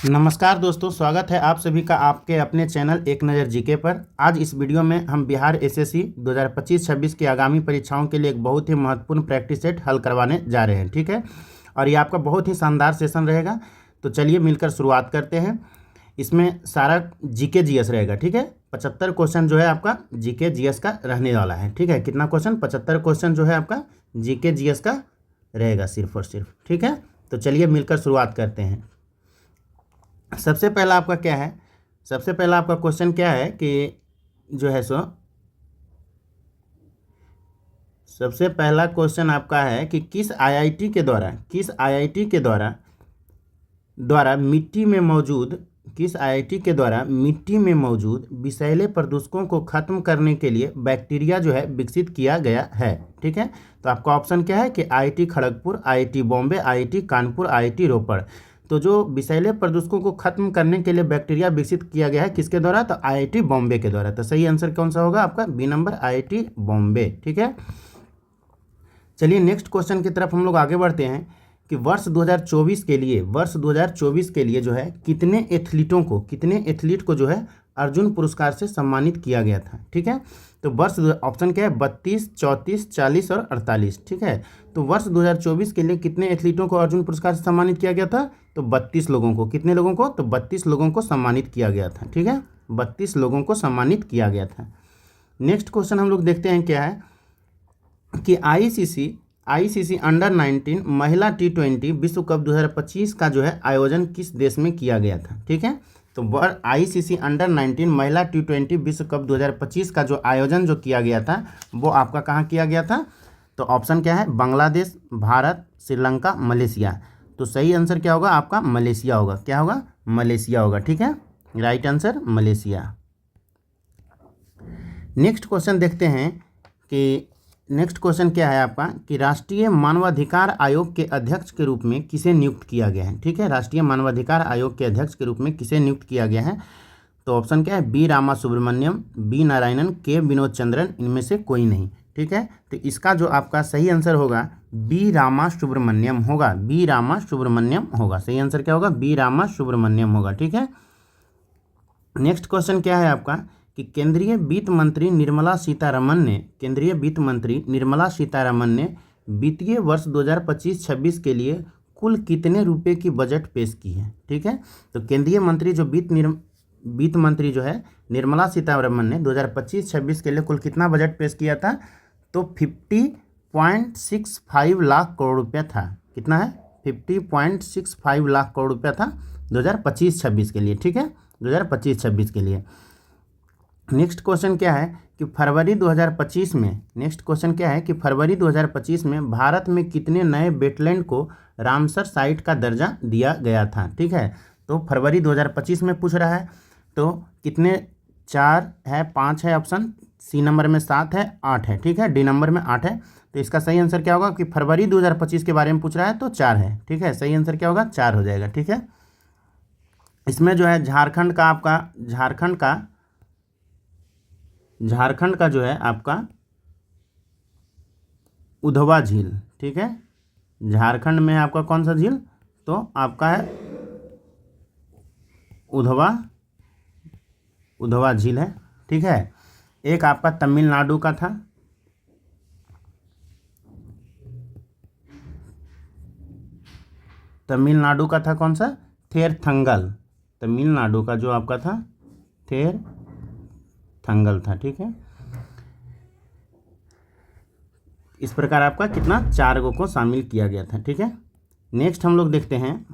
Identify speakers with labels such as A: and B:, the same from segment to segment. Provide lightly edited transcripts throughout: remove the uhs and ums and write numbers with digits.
A: नमस्कार दोस्तों, स्वागत है आप सभी का आपके अपने चैनल एक नज़र जीके पर। आज इस वीडियो में हम बिहार एसएससी 2025-26 की आगामी परीक्षाओं के लिए एक बहुत ही महत्वपूर्ण प्रैक्टिस सेट हल करवाने जा रहे हैं। ठीक है, और ये आपका बहुत ही शानदार सेशन रहेगा। तो चलिए मिलकर शुरुआत करते हैं। इसमें सारा जीके जीएस रहेगा। ठीक है, 75 क्वेश्चन जो है आपका जीके जीएस का रहने वाला है। ठीक है, कितना क्वेश्चन? 75 क्वेश्चन जो है आपका जीके जीएस का रहेगा सिर्फ और सिर्फ। ठीक है, तो चलिए मिलकर शुरुआत करते हैं। सबसे पहला आपका क्या है? सबसे पहला आपका क्वेश्चन क्या है कि जो है सबसे पहला क्वेश्चन आपका है कि किस आईआईटी के द्वारा मिट्टी में मौजूद विषैले प्रदूषकों को खत्म करने के लिए बैक्टीरिया जो है विकसित किया गया है। ठीक है, तो आपका ऑप्शन क्या है कि IIT Kharagpur, IIT Bombay, IIT Kanpur, IIT Ropar. तो जो विषैले प्रदूषकों को खत्म करने के लिए बैक्टीरिया विकसित किया गया है किसके द्वारा? तो आईआईटी बॉम्बे के द्वारा। तो सही आंसर कौन सा होगा आपका? B number, IIT Bombay. ठीक है, चलिए नेक्स्ट क्वेश्चन की तरफ हम लोग आगे बढ़ते हैं कि वर्ष 2024 के लिए जो है कितने एथलीट को जो है अर्जुन पुरस्कार से सम्मानित किया गया था। ठीक है, तो वर्ष ऑप्शन क्या है? 32, 34, 40 और 48। ठीक है, तो वर्ष 2024 के लिए कितने एथलीटों को अर्जुन पुरस्कार से सम्मानित किया गया था? तो 32 लोगों को। कितने लोगों को? तो 32 लोगों को सम्मानित किया गया था। ठीक है, 32 लोगों को सम्मानित किया गया था। नेक्स्ट क्वेश्चन हम लोग देखते हैं क्या है कि आईसीसी अंडर 19 महिला T20 विश्व कप 2025 का जो है आयोजन किस देश में किया गया था। ठीक है, तो आईसीसी अंडर 19 महिला T20 विश्व कप 2025 का जो आयोजन जो किया गया था वो आपका कहाँ किया गया था? तो ऑप्शन क्या है? बांग्लादेश, भारत, श्रीलंका, मलेशिया। तो सही आंसर क्या होगा आपका? मलेशिया होगा। क्या होगा? मलेशिया होगा। ठीक है, right answer Malaysia. Next question देखते हैं कि नेक्स्ट क्वेश्चन क्या है आपका कि राष्ट्रीय मानवाधिकार आयोग के अध्यक्ष के रूप में किसे नियुक्त किया गया है। ठीक है, राष्ट्रीय मानवाधिकार आयोग के अध्यक्ष के रूप में किसे नियुक्त किया गया है? तो ऑप्शन क्या है? बी रामा सुब्रमण्यम, बी नारायणन, के विनोद चंद्रन, इनमें से कोई नहीं। ठीक है, तो इसका जो आपका सही आंसर होगा बी रामा सुब्रमण्यम होगा। बी रामा सुब्रमण्यम होगा। सही आंसर क्या होगा? बी रामा सुब्रमण्यम होगा। ठीक है, नेक्स्ट क्वेश्चन क्या है आपका कि केंद्रीय वित्त मंत्री निर्मला सीतारमन ने वित्तीय वर्ष 2025-26 के लिए कुल कितने रुपए की बजट पेश की है। ठीक है, तो केंद्रीय मंत्री जो वित्त मंत्री जो है निर्मला सीतारमन ने 2025-26 के लिए कुल कितना बजट पेश किया था? तो 50.65 लाख करोड़ रुपया था। कितना है? 50.65 लाख करोड़ रुपया था 2025-26 के लिए। ठीक है, 2025-26 के लिए। नेक्स्ट क्वेश्चन क्या है कि फरवरी 2025 में भारत में कितने नए वेटलैंड को रामसर साइट का दर्जा दिया गया था। ठीक है, तो फरवरी 2025 में पूछ रहा है तो कितने? 4 है, 5 है ऑप्शन, सी नंबर में 7 है, 8 है। ठीक है, डी नंबर में 8 है। तो इसका सही आंसर क्या होगा कि फरवरी 2025 के बारे में पूछ रहा है तो 4 है। ठीक है, सही आंसर क्या होगा? 4 हो जाएगा। ठीक है, इसमें जो है झारखंड का जो है आपका उधवा झील। ठीक है, झारखंड में आपका कौन सा झील? तो आपका है उधवा झील है। ठीक है, एक आपका तमिलनाडु का था, कौन सा? थेरथंगल। तमिलनाडु का जो आपका था थेरथंगल था। ठीक है, इस प्रकार आपका कितना? 4 को शामिल किया गया था। ठीक है, नेक्स्ट हम लोग देखते हैं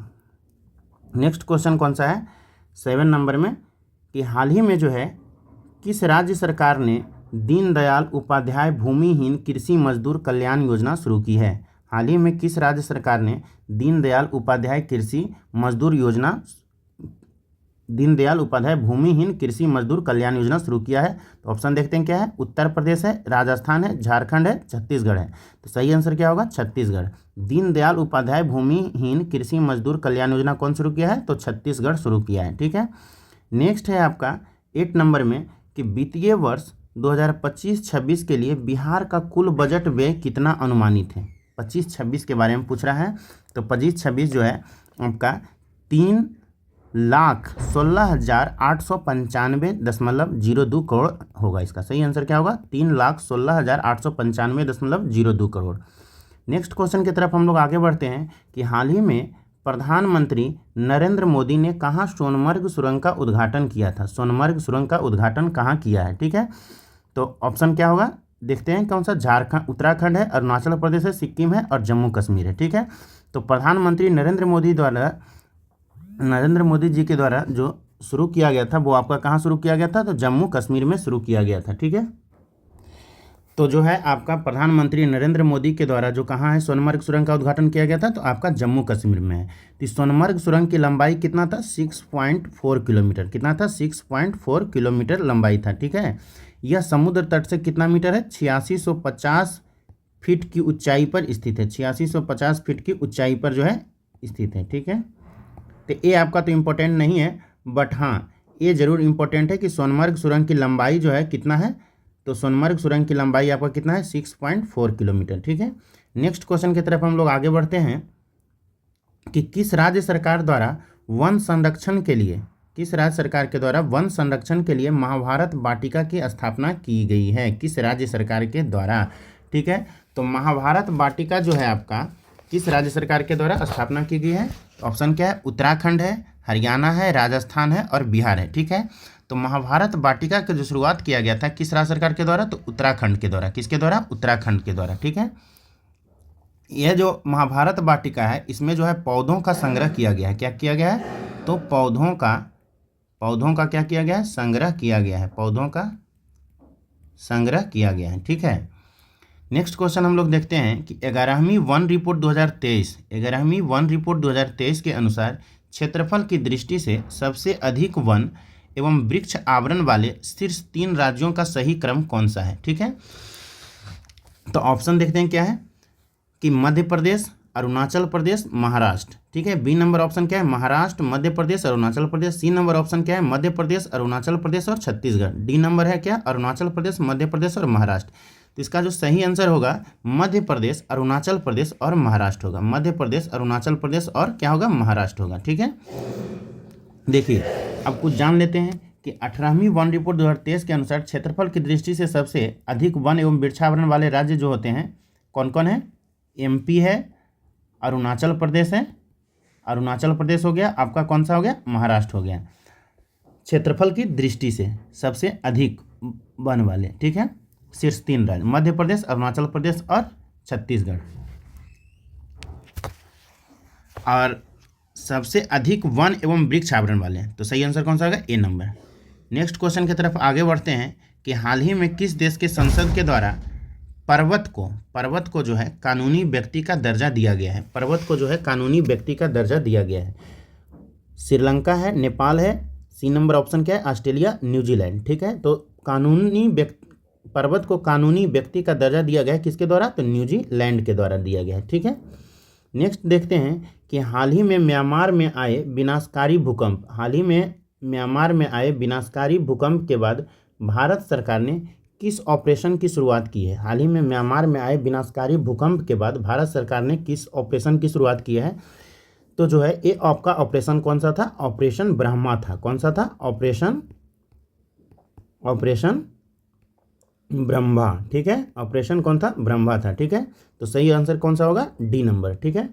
A: नेक्स्ट क्वेश्चन कौन सा है 7 नंबर में कि हाल ही में जो है किस राज्य सरकार ने दीनदयाल उपाध्याय भूमिहीन कृषि मजदूर कल्याण योजना शुरू की है। हाल ही में किस राज्य सरकार ने दीनदयाल उपाध्याय भूमिहीन कृषि मजदूर कल्याण योजना शुरू किया है? तो ऑप्शन देखते हैं क्या है? उत्तर प्रदेश है, राजस्थान है, झारखंड है, छत्तीसगढ़ है। तो सही आंसर क्या होगा? छत्तीसगढ़। दीनदयाल उपाध्याय भूमिहीन कृषि मजदूर कल्याण योजना कौन शुरू किया है? तो छत्तीसगढ़ शुरू किया है। ठीक है, नेक्स्ट है आपका 8 नंबर में कि वित्तीय वर्ष 2025-26 के लिए बिहार का कुल बजट व्यय कितना अनुमानित है। 25-26 के बारे में पूछ रहा है। तो 25-26 जो है आपका 3 3,16,895.02 करोड़ होगा। इसका सही आंसर क्या होगा? 3,16,895.02 करोड़। नेक्स्ट क्वेश्चन की तरफ हम लोग आगे बढ़ते हैं कि हाल ही में प्रधानमंत्री नरेंद्र मोदी ने कहाँ सोनमर्ग सुरंग का उद्घाटन किया था? सोनमर्ग सुरंग का उद्घाटन कहाँ किया है? ठीक है, तो ऑप्शन क्या होगा देखते हैं। कौन सा? झारखंड, उत्तराखंड है, अरुणाचल प्रदेश है, सिक्किम है और जम्मू कश्मीर है। ठीक है, तो प्रधानमंत्री नरेंद्र मोदी जी के द्वारा जो शुरू किया गया था वो आपका कहाँ शुरू किया गया था? तो जम्मू कश्मीर में शुरू किया गया था। ठीक है, तो जो है आपका प्रधानमंत्री नरेंद्र मोदी के द्वारा जो कहाँ है सोनमर्ग सुरंग का उद्घाटन किया गया था? तो आपका जम्मू कश्मीर में है। तो सोनमर्ग सुरंग की लंबाई कितना था? 6.4 किलोमीटर। कितना था? 6.4 किलोमीटर लंबाई था। ठीक है, यह समुद्र तट से कितना मीटर है? 8650 फीट की ऊंचाई पर स्थित है। 8650 फीट की ऊंचाई पर जो है स्थित है। ठीक है, तो ये आपका तो इम्पोर्टेंट नहीं है, बट हाँ ये जरूर इम्पोर्टेंट है कि सोनमर्ग सुरंग की लंबाई जो है कितना है? तो सोनमर्ग सुरंग की लंबाई आपका कितना है? 6.4 किलोमीटर। ठीक है, नेक्स्ट क्वेश्चन की तरफ हम लोग आगे बढ़ते हैं कि किस राज्य सरकार द्वारा वन संरक्षण के लिए महाभारत वाटिका की स्थापना की गई है? किस राज्य सरकार के द्वारा? ठीक है, तो महाभारत वाटिका जो है आपका किस राज्य सरकार के द्वारा स्थापना की गई है? ऑप्शन क्या है? उत्तराखंड है, हरियाणा है, राजस्थान है और बिहार है। ठीक है, तो महाभारत वाटिका की जो शुरुआत किया गया था किस राज्य सरकार के द्वारा? तो उत्तराखंड के द्वारा। किसके द्वारा? उत्तराखंड के द्वारा। ठीक है, यह जो महाभारत वाटिका है इसमें जो है पौधों का संग्रह किया गया है। क्या किया गया है? तो पौधों का क्या किया गया है? संग्रह किया गया है। पौधों का संग्रह किया गया है। ठीक है, नेक्स्ट क्वेश्चन हम लोग देखते हैं कि 11वीं वन रिपोर्ट 2023 के अनुसार क्षेत्रफल की दृष्टि से सबसे अधिक वन एवं वृक्ष आवरण वाले शीर्ष 3 राज्यों का सही क्रम कौन सा है? ठीक है, तो ऑप्शन देखते हैं क्या है कि मध्य प्रदेश, अरुणाचल प्रदेश, महाराष्ट्र। ठीक है, बी नंबर ऑप्शन क्या है? महाराष्ट्र, मध्य प्रदेश, अरुणाचल प्रदेश। सी नंबर ऑप्शन क्या है? मध्य प्रदेश, अरुणाचल प्रदेश और छत्तीसगढ़। डी नंबर है क्या? अरुणाचल प्रदेश, मध्य प्रदेश और महाराष्ट्र। तो इसका जो सही आंसर होगा मध्य प्रदेश, अरुणाचल प्रदेश और महाराष्ट्र होगा। मध्य प्रदेश, अरुणाचल प्रदेश और क्या होगा? महाराष्ट्र होगा। ठीक है, देखिए अब कुछ जान लेते हैं कि 18वीं वन रिपोर्ट 2023 के अनुसार क्षेत्रफल की दृष्टि से सबसे अधिक वन एवं वृक्षावरण वाले राज्य जो होते हैं कौन कौन है? एमपी है, अरुणाचल प्रदेश है, अरुणाचल प्रदेश हो गया, आपका कौन सा हो गया? महाराष्ट्र हो गया। क्षेत्रफल की दृष्टि से सबसे अधिक वन वाले। ठीक है, शीर्ष 3 राज्य मध्य प्रदेश, अरुणाचल प्रदेश और छत्तीसगढ़। और सबसे अधिक वन एवं वृक्ष आवरण वाले हैं, तो सही आंसर कौन सा होगा? ए नंबर। नेक्स्ट क्वेश्चन की तरफ आगे बढ़ते हैं कि हाल ही में किस देश के संसद के द्वारा पर्वत को जो है कानूनी व्यक्ति का दर्जा दिया गया है? पर्वत को जो है कानूनी व्यक्ति का दर्जा दिया गया है। श्रीलंका है, नेपाल है, सी नंबर ऑप्शन क्या है? Australia, New Zealand. ठीक है, तो पर्वत को कानूनी व्यक्ति का दर्जा दिया गया है किसके द्वारा? तो न्यूजीलैंड के द्वारा दिया गया है। ठीक है, नेक्स्ट देखते हैं कि हाल ही में म्यांमार में आए विनाशकारी भूकंप के बाद भारत सरकार ने किस ऑपरेशन की शुरुआत की है? हाल ही में म्यांमार में आए विनाशकारी भूकंप के बाद भारत सरकार ने किस ऑपरेशन की शुरुआत की है? तो जो है ये आपका ऑपरेशन कौन सा था? ऑपरेशन ब्रह्मा था। कौन सा था? ऑपरेशन ब्रह्मा। ठीक है, ऑपरेशन कौन था? ब्रह्मा था। ठीक है, तो सही आंसर कौन सा होगा? D number. ठीक है,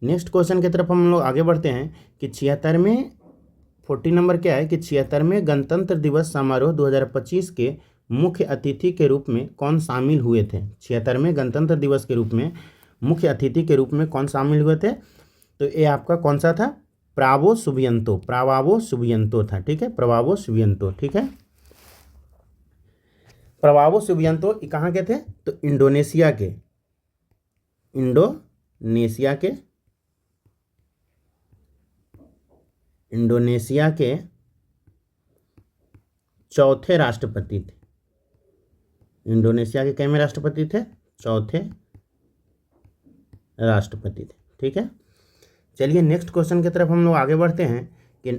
A: नेक्स्ट क्वेश्चन की तरफ हम लोग आगे बढ़ते हैं कि 40 नंबर क्या है कि 76वें गणतंत्र दिवस समारोह 2025 के मुख्य अतिथि के रूप में कौन शामिल हुए थे? 76वें गणतंत्र दिवस के रूप में मुख्य अतिथि के रूप में कौन शामिल हुए थे? तो ये आपका कौन सा था? प्रावो सुबियंतो था। ठीक है, प्रावो सुबियंतो। ठीक है, प्रावो सुबियंतो कहाँ के थे? तो इंडोनेशिया के चौथे राष्ट्रपति थे। इंडोनेशिया के कितने राष्ट्रपति थे? चौथे राष्ट्रपति थे। ठीक है, चलिए नेक्स्ट क्वेश्चन की तरफ हम लोग आगे बढ़ते हैं कि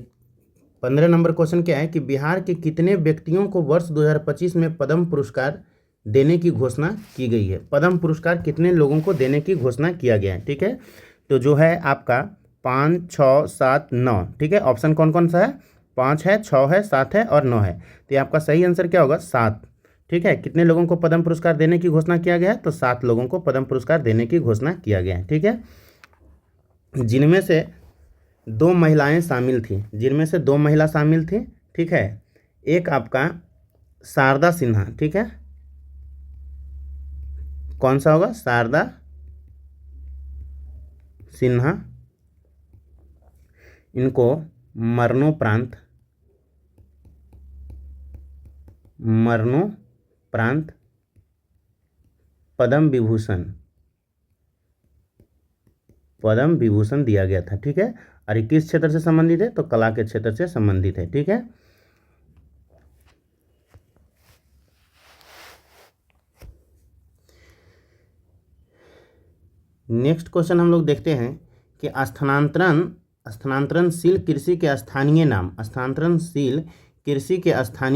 A: 15 नंबर क्वेश्चन क्या है कि बिहार के कितने व्यक्तियों को वर्ष 2025 में पद्म पुरस्कार देने की घोषणा की गई है? पद्म पुरस्कार कितने लोगों को देने की घोषणा किया गया है? ठीक है, तो जो है आपका 5, 6, 7, 9। ठीक है, ऑप्शन कौन कौन सा है? 5 है, 6 है, 7 है और 9 है। तो ये आपका सही आंसर क्या होगा? 7। ठीक है, कितने लोगों को पद्म पुरस्कार देने की घोषणा किया गया है? तो 7 लोगों को पद्म पुरस्कार देने की घोषणा किया गया है। ठीक है, जिनमें से 2 महिलाएं शामिल थी, जिनमें से 2 महिला शामिल थी। ठीक है, एक आपका शारदा सिन्हा। ठीक है, कौन सा होगा? शारदा सिन्हा। इनको मरणोपरांत पद्म विभूषण दिया गया था। ठीक है, और ये किस क्षेत्र से संबंधित है? तो कला के क्षेत्र से संबंधित है। ठीक है, नेक्स्ट क्वेश्चन हम लोग देखते हैं कि स्थानांतरणशील कृषि के स्थानीय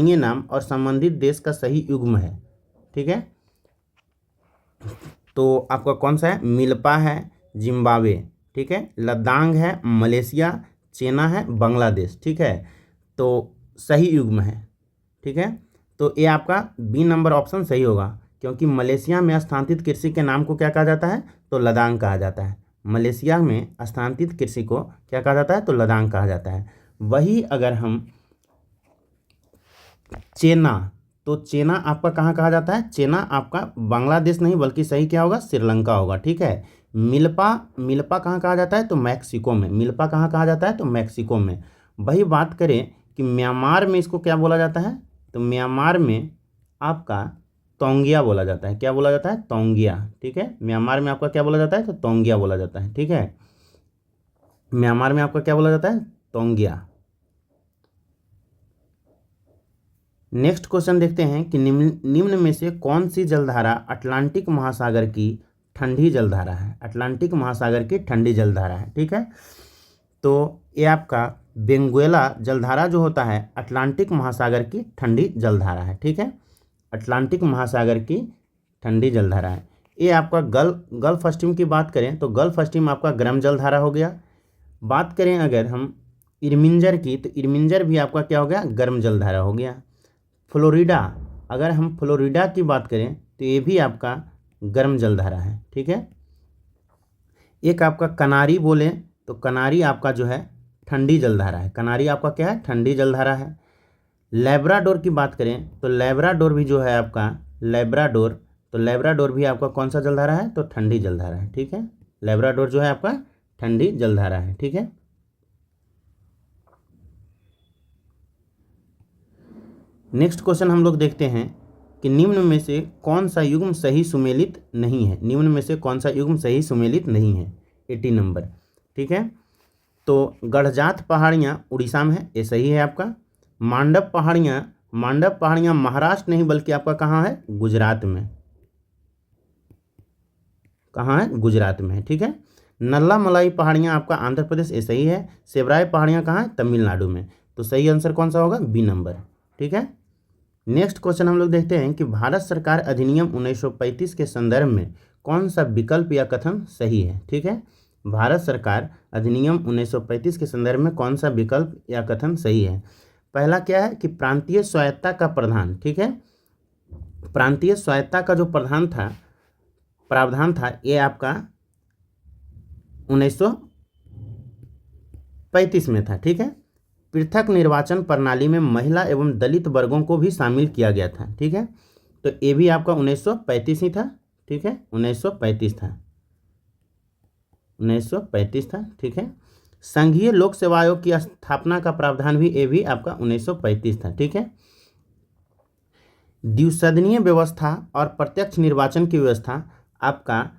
A: नाम और संबंधित देश का सही युग्म है। ठीक है, तो आपका कौन सा है? मिल्पा है जिम्बाब्वे। ठीक है, लद्दाख है मलेशिया, चेना है बांग्लादेश। ठीक है, तो सही युग्म है। ठीक है, तो ये आपका बी नंबर ऑप्शन सही होगा, क्योंकि मलेशिया में स्थानांतरित कृषि के नाम को क्या कहा जाता है? तो लद्दाख कहा जाता है। मलेशिया में स्थानांतरित कृषि को क्या कहा जाता है? तो लद्दाख कहा जाता है। वही अगर हम चेना, तो चेना आपका कहाँ कहा जाता है? चेना आपका बांग्लादेश नहीं बल्कि सही क्या होगा? श्रीलंका होगा। ठीक है, मिल्पा कहाँ कहा जाता है? तो मैक्सिको में। मिल्पा कहाँ कहा जाता है? तो मैक्सिको में। वही बात करें कि म्यांमार में इसको क्या बोला जाता है? तो म्यांमार में आपका तोंगिया बोला जाता है। क्या बोला जाता है? तोंगिया। ठीक है, म्यांमार में आपका क्या बोला जाता है? तो तोंगिया बोला जाता है। ठीक है, म्यांमार में आपका क्या बोला जाता है? तोंगिया। नेक्स्ट क्वेश्चन देखते हैं कि निम्न में से कौन सी जलधारा अटलांटिक महासागर की ठंडी जलधारा है? अटलांटिक महासागर की ठंडी जलधारा है। ठीक है, तो ये आपका बेंगुएला जलधारा जो होता है अटलांटिक महासागर की ठंडी जलधारा है। ठीक है, अटलांटिक महासागर की ठंडी जलधारा है। ये आपका गल्फ स्ट्रीम की बात करें तो गल्फ स्ट्रीम आपका गर्म जलधारा हो गया। बात करें अगर हम इरमिंजर की, तो इरमिंजर भी आपका क्या हो गया? गर्म जलधारा हो गया। फ्लोरिडा, अगर हम फ्लोरिडा की बात करें तो ये भी आपका गर्म जलधारा है। ठीक है, एक आपका कनारी बोले तो कनारी आपका जो है ठंडी जलधारा है। कनारी आपका क्या है? ठंडी जलधारा है। लेब्राडोर की बात करें तो लेब्राडोर भी जो है आपका लेब्राडोर भी आपका कौन सा जलधारा है? तो ठंडी जलधारा है। ठीक है, लेब्राडोर जो है आपका ठंडी जलधारा है। ठीक है, नेक्स्ट क्वेश्चन हम लोग देखते हैं कि निम्न में से कौन सा युग्म सही सुमेलित नहीं है? निम्न में से कौन सा युग्म सही सुमेलित नहीं है? 80 नंबर। ठीक है, तो गढ़जात पहाड़ियाँ उड़ीसा में है, ये सही है आपका। मांडव पहाड़ियाँ महाराष्ट्र नहीं बल्कि आपका कहाँ है? गुजरात में। कहाँ है? गुजरात में है। ठीक है, नल्ला मलाई पहाड़ियाँ आपका आंध्र प्रदेश, ये सही है। सेबराय पहाड़ियाँ कहाँ है? तमिलनाडु में। तो सही आंसर कौन सा होगा? B number. ठीक है, नेक्स्ट क्वेश्चन हम लोग देखते हैं कि भारत सरकार अधिनियम 1935 के संदर्भ में कौन सा विकल्प या कथन सही है? ठीक है, भारत सरकार अधिनियम 1935 के संदर्भ में कौन सा विकल्प या कथन सही है? पहला क्या है कि प्रांतीय स्वायत्ता का प्रावधान। ठीक है, प्रांतीय स्वायत्ता का जो प्रावधान था ये आपका 1935 में था। ठीक है, पृथक निर्वाचन प्रणाली में महिला एवं दलित वर्गों को भी शामिल किया गया था। ठीक है, तो ये भी आपका 1935 ही था। ठीक है, 1935 था। ठीक है, संघीय लोक सेवा आयोग की स्थापना का प्रावधान भी ये भी आपका 1935 था। ठीक है, द्विसदनीय व्यवस्था और प्रत्यक्ष निर्वाचन की व्यवस्था आपका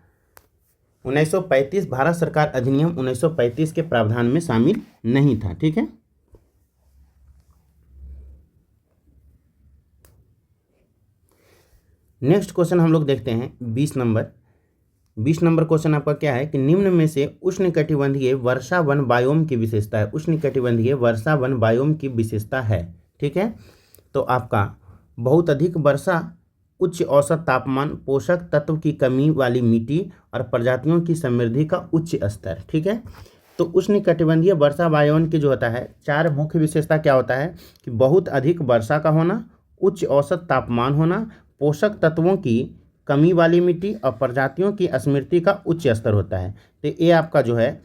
A: 1935 भारत सरकार अधिनियम 1935 के प्रावधान में शामिल नहीं था। ठीक है, नेक्स्ट क्वेश्चन हम लोग देखते हैं 20 नंबर क्वेश्चन आपका क्या है कि निम्न में से उष्णकटिबंधीय वर्षा वन बायोम की विशेषता है? उष्णकटिबंधीय वर्षा वन बायोम की विशेषता है। ठीक है, तो आपका बहुत अधिक वर्षा, उच्च औसत तापमान, पोषक तत्व की कमी वाली मिट्टी और प्रजातियों की समृद्धि का उच्च स्तर। ठीक है, तो उष्णकटिबंधीय वर्षा वातावरण की जो होता है 4 मुख्य विशेषता क्या होता है कि बहुत अधिक वर्षा का होना, उच्च औसत तापमान होना, पोषक तत्वों की कमी वाली मिट्टी और प्रजातियों की स्मृति का उच्च स्तर होता है। तो ये आपका जो है,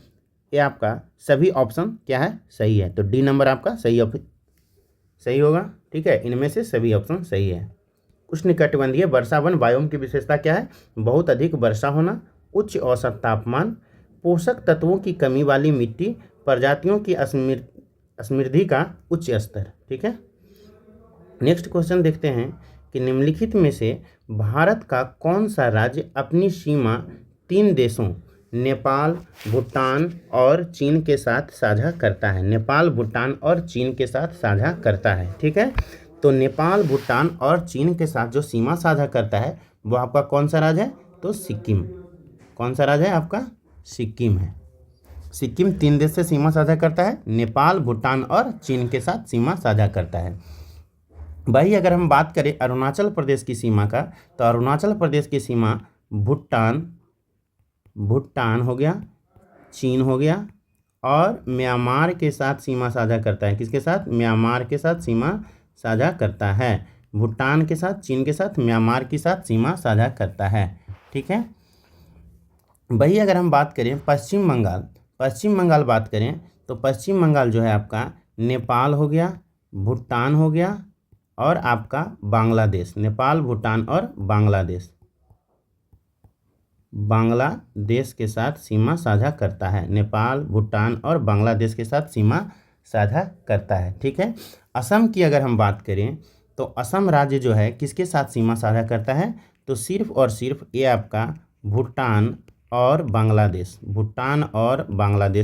A: ये आपका सभी ऑप्शन क्या है, सही है। तो डी नंबर आपका सही होगा। ठीक है, इनमें से सभी ऑप्शन सही है। उष्णकटिबंधीय वर्षावन वायुओं की विशेषता क्या है, बहुत अधिक वर्षा होना, उच्च औसत तापमान, पोषक तत्वों की कमी वाली मिट्टी, प्रजातियों की समृद्धि का उच्च स्तर। ठीक है, नेक्स्ट क्वेश्चन देखते हैं कि निम्नलिखित में से भारत का कौन सा राज्य अपनी सीमा 3 देशों नेपाल, भूटान और चीन के साथ साझा करता है। नेपाल, भूटान और चीन के साथ साझा करता है। ठीक है, तो नेपाल, भूटान और चीन के साथ जो सीमा साझा करता है वो आपका कौन सा राज्य है, तो सिक्किम। कौन सा राज्य है आपका, सिक्किम है। सिक्किम 3 देश से सीमा साझा करता है, नेपाल, भूटान और चीन के साथ सीमा साझा करता है। भाई अगर हम बात करें अरुणाचल प्रदेश की सीमा का, तो अरुणाचल प्रदेश की सीमा भूटान हो गया, चीन हो गया और म्यांमार के साथ सीमा साझा करता है। किसके साथ, म्यांमार के साथ सीमा साझा करता है। भूटान के साथ, चीन के साथ, म्यांमार के साथ सीमा साझा करता है। ठीक है, भाई अगर हम बात करें पश्चिम बंगाल बात करें, तो पश्चिम बंगाल जो है आपका नेपाल हो गया, भूटान हो गया और आपका बांग्लादेश। नेपाल, भूटान और बांग्लादेश के साथ सीमा साझा करता है। नेपाल, भूटान और बांग्लादेश के साथ सीमा साझा करता है। ठीक है, असम की अगर हम बात करें, तो असम राज्य जो है किसके साथ सीमा साझा करता है, तो सिर्फ और सिर्फ ये आपका भूटान और बांग्लादेश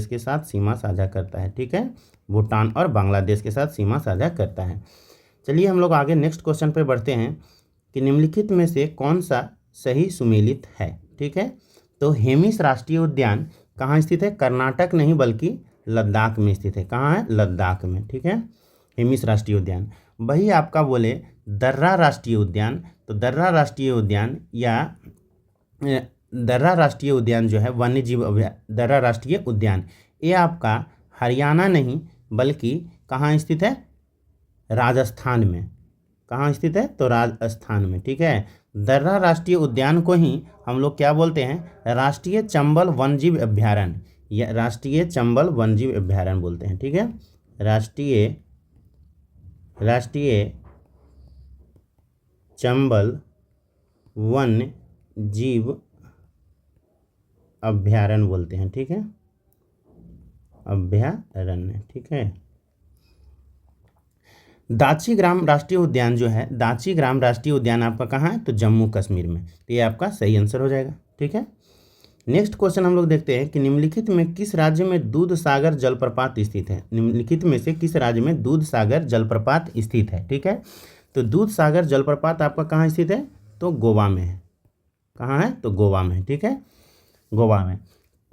A: के साथ सीमा साझा करता है। ठीक है, भूटान और बांग्लादेश के साथ सीमा साझा करता है। चलिए हम लोग आगे नेक्स्ट क्वेश्चन पर बढ़ते हैं कि निम्नलिखित में से कौन सा सही सुमेलित है। ठीक है, तो हेमिस राष्ट्रीय उद्यान कहाँ स्थित है, कर्नाटक नहीं बल्कि लद्दाख में स्थित है। कहाँ है, लद्दाख में। ठीक है, हेमिस राष्ट्रीय उद्यान। वही आपका बोले दर्रा राष्ट्रीय उद्यान, तो दर्रा राष्ट्रीय उद्यान जो है वन्य जीव दर्रा राष्ट्रीय उद्यान, ये आपका हरियाणा नहीं बल्कि कहाँ स्थित है, राजस्थान में। कहाँ स्थित है, तो राजस्थान में। ठीक है, दर्रा राष्ट्रीय उद्यान को ही हम लोग क्या बोलते हैं, राष्ट्रीय चंबल वन्यजीव अभ्यारण्य या राष्ट्रीय चंबल वन्यजीव अभ्यारण्य बोलते हैं। ठीक है, राष्ट्रीय चंबल वन्य जीव अभ्यारण्य बोलते हैं। ठीक है, अभ्यारण्य। ठीक है, दाचीग्राम राष्ट्रीय उद्यान जो है, दाचीग्राम राष्ट्रीय उद्यान आपका कहाँ है, तो जम्मू कश्मीर में। तो ये आपका सही आंसर हो जाएगा। ठीक है, नेक्स्ट क्वेश्चन हम लोग देखते हैं कि निम्नलिखित में किस राज्य में दूधसागर जलप्रपात स्थित है। निम्नलिखित में से किस राज्य में दूधसागर जलप्रपात स्थित है। ठीक है, तो दूधसागर जलप्रपात आपका कहाँ स्थित है, तो गोवा में है। कहाँ है, तो गोवा में। ठीक है, गोवा में।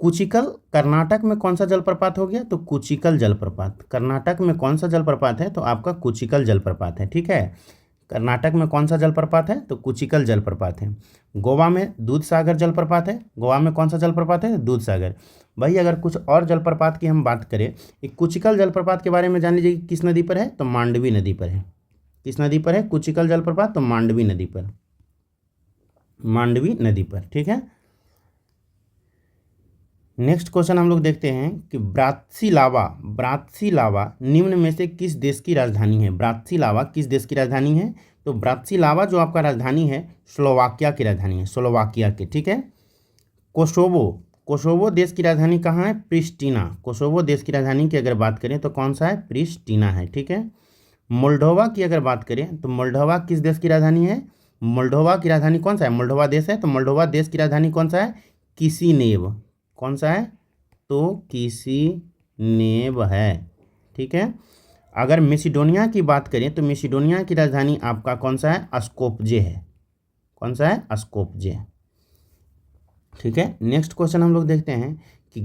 A: कुचिकल कर्नाटक में कौन सा जलप्रपात हो गया, तो कुचिकल जलप्रपात। कर्नाटक में कौन सा जलप्रपात है, तो आपका कुचिकल जलप्रपात है। ठीक है, कर्नाटक में कौन सा जलप्रपात है, तो कुचिकल जलप्रपात है। गोवा में दूधसागर जलप्रपात है। गोवा में कौन सा जलप्रपात है, दूधसागर। भाई अगर कुछ और जलप्रपात की हम बात करें, एक कुचिकल जलप्रपात के बारे में जान लीजिए किस नदी पर है, तो मांडवी नदी पर है। किस नदी पर है कुचिकल जलप्रपात, तो मांडवी नदी पर। ठीक है, नेक्स्ट क्वेश्चन हम लोग देखते हैं कि ब्रात्सिलावा निम्न में से किस देश की राजधानी है। ब्रात्सिलावा किस देश की राजधानी है, तो ब्रात्सिलावा जो आपका राजधानी है स्लोवाकिया की राजधानी है, स्लोवाकिया की। ठीक है, कोसोवो देश की राजधानी कहाँ है, प्रिस्टिना। कोसोवो देश की राजधानी की अगर बात करें तो कौन सा है, प्रिस्टिना है। ठीक है, मोल्डोवा की अगर बात करें तो मोल्डोवा किस देश की राजधानी है, मोल्डोवा की राजधानी कौन सा है, मोल्डोवा देश है। तो मोल्डोवा देश की राजधानी कौन सा है, किसिनेव। कौन सा है, तो किसिनेव है। ठीक है, अगर मेसिडोनिया की बात करें तो मेसिडोनिया की राजधानी आपका कौन सा है, स्कोपजे है। कौन सा है, स्कोपजे। ठीक है, नेक्स्ट क्वेश्चन हम लोग देखते हैं कि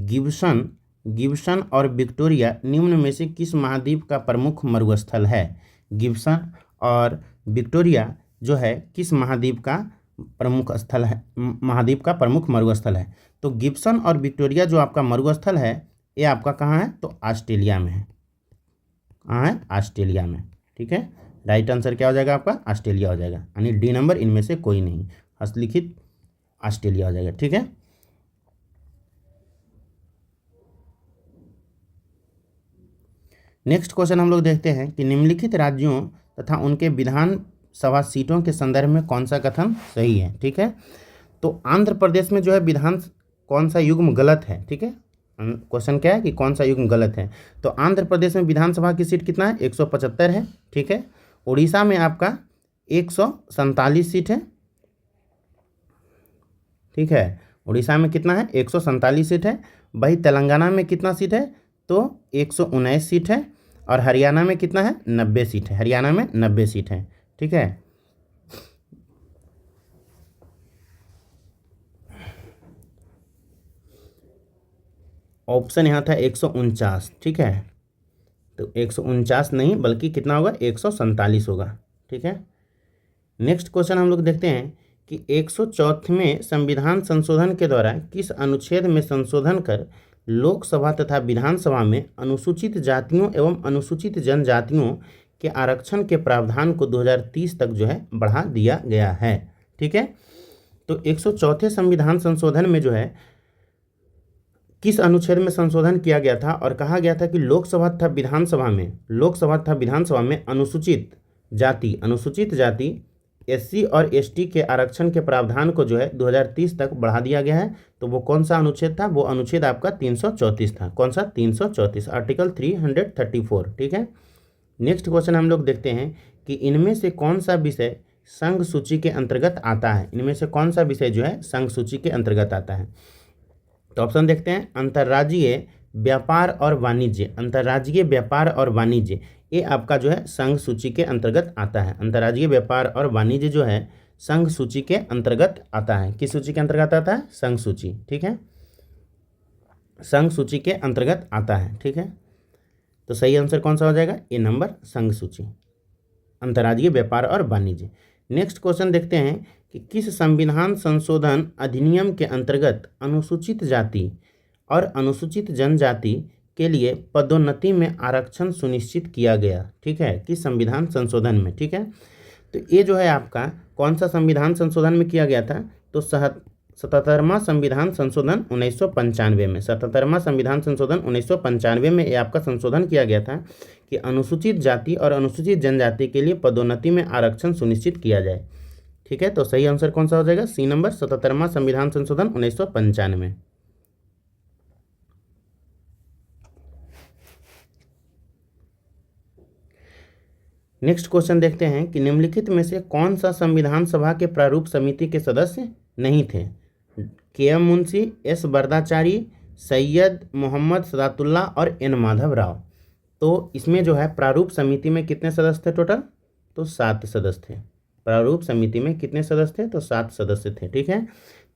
A: गिब्सन और विक्टोरिया निम्न में से किस महाद्वीप का प्रमुख मरुस्थल है। गिब्सन और विक्टोरिया जो है किस महाद्वीप का प्रमुख स्थल है, महाद्वीप का प्रमुख मरुस्थल है। तो गिब्सन और विक्टोरिया जो आपका मरुस्थल है ये आपका कहाँ है, तो ऑस्ट्रेलिया में है। कहाँ है, ऑस्ट्रेलिया में। ठीक है, राइट आंसर क्या हो जाएगा आपका, ऑस्ट्रेलिया हो जाएगा, यानी डी नंबर इनमें से कोई नहीं, हस्तलिखित ऑस्ट्रेलिया हो जाएगा। ठीक है, नेक्स्ट क्वेश्चन हम लोग देखते हैं कि निम्नलिखित राज्यों तथा उनके विधानसभा सीटों के संदर्भ में कौन सा कथन सही है। ठीक है, तो आंध्र प्रदेश में जो है विधान कौन सा युग्म गलत है। ठीक है, क्वेश्चन क्या है कि कौन सा युग्म गलत है। तो आंध्र प्रदेश में विधानसभा की सीट कितना है, 175 है। ठीक है, उड़ीसा में आपका 147 सीट है। ठीक है, उड़ीसा में कितना है, 147 सीट है। वही तेलंगाना में कितना सीट है, तो 119 सीट है। और हरियाणा में कितना है, 90 सीट है। हरियाणा में 90 सीट है। ठीक है, ऑप्शन यहाँ था 149। ठीक है, तो 149 नहीं बल्कि कितना होगा, 147 होगा। ठीक है, नेक्स्ट क्वेश्चन हम लोग देखते हैं कि 104वें संविधान संशोधन के द्वारा किस अनुच्छेद में संशोधन कर लोकसभा तथा विधानसभा में अनुसूचित जातियों एवं अनुसूचित जनजातियों के आरक्षण के प्रावधान को 2030 तक जो है बढ़ा दिया गया है। ठीक है, तो 104वें संविधान संशोधन में जो है किस अनुच्छेद में संशोधन किया गया था, और कहा गया था कि लोकसभा तथा विधानसभा में अनुसूचित जाति एससी और एसटी के आरक्षण के प्रावधान को जो है 2030 तक बढ़ा दिया गया है। तो वो कौन सा अनुच्छेद था, वो अनुच्छेद आपका 334 था। कौन सा, 334, आर्टिकल 334। ठीक है, नेक्स्ट क्वेश्चन हम लोग देखते हैं कि इनमें से कौन सा विषय संघ सूची के अंतर्गत आता है। इनमें से कौन सा विषय जो है संघ सूची के अंतर्गत आता है। तो ऑप्शन देखते हैं, अंतर्राज्यीय व्यापार और वाणिज्य। अंतर्राज्यीय व्यापार और वाणिज्य ये आपका जो है संघ सूची के अंतर्गत आता है। अंतर्राज्यीय व्यापार और वाणिज्य जो है संघ सूची के अंतर्गत आता है। किस सूची के अंतर्गत आता है, संघ सूची। ठीक है, संघ सूची के अंतर्गत आता है। ठीक है, तो सही आंसर कौन सा हो जाएगा, ए नंबर, संघ सूची, अंतर्राज्यीय व्यापार और वाणिज्य। नेक्स्ट क्वेश्चन देखते हैं कि किस संविधान संशोधन अधिनियम के अंतर्गत अनुसूचित जाति और अनुसूचित जनजाति के लिए पदोन्नति में आरक्षण सुनिश्चित किया गया। ठीक है, किस संविधान संशोधन में। ठीक है, तो ये जो है आपका कौन सा संविधान संशोधन में किया गया था, तो 77वां संविधान संशोधन 1995 में। 77वां संविधान संशोधन 1995 में ये आपका संशोधन किया गया था कि अनुसूचित जाति और अनुसूचित जनजाति के लिए पदोन्नति में आरक्षण सुनिश्चित किया जाए। ठीक है, तो सही आंसर कौन सा हो जाएगा, सी नंबर, 77वां संविधान संशोधन 1995। नेक्स्ट क्वेश्चन देखते हैं कि निम्नलिखित में से कौन सा संविधान सभा के प्रारूप समिति के सदस्य नहीं थे। के.एम. मुंशी, एस. वरदाचारी, सैयद मोहम्मद सदातुल्ला और एन. माधव राव। तो इसमें जो है प्रारूप समिति में कितने सदस्य थे टोटल, तो 7 सदस्य थे। प्रारूप समिति में कितने सदस्य थे, तो 7 सदस्य थे। ठीक है,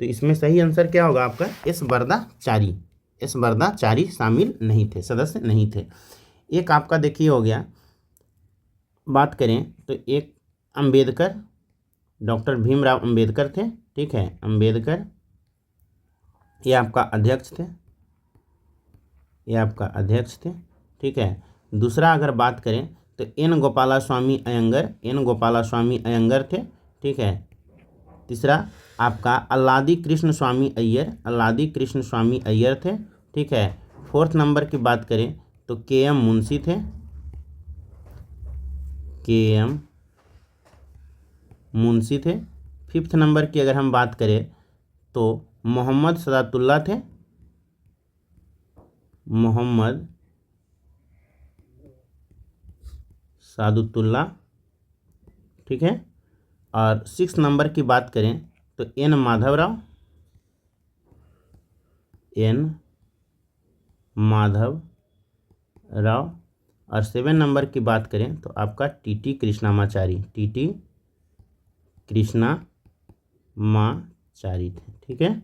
A: तो इसमें सही आंसर क्या होगा आपका, एस. वरदाचारी। एस. वरदाचारी शामिल नहीं थे, सदस्य नहीं थे। एक आपका देखिए हो गया, बात करें तो एक अंबेडकर, डॉक्टर भीमराव अंबेडकर थे। ठीक है, अंबेडकर ये आपका अध्यक्ष थे, ये आपका अध्यक्ष थे। ठीक है, दूसरा अगर बात करें तो एन गोपालास्वामी अयंगर, एन गोपालास्वामी अयंगर थे। ठीक है, तीसरा आपका अल्लादी कृष्ण स्वामी अय्यर, अल्लादी कृष्ण स्वामी अय्यर थे। ठीक है, फोर्थ नंबर की बात करें तो के.एम. मुंशी थे, के.एम. मुंशी थे। फिफ्थ नंबर की अगर हम बात करें तो मोहम्मद सदातुल्ला थे, मोहम्मद सादुतुल्ला। ठीक है, और 6 नंबर की बात करें तो एन. माधवराव, एन. माधव राव। और 7 नंबर की बात करें तो आपका टी.टी. कृष्णामाचारी, टी.टी. कृष्णामाचारी थे। ठीक है,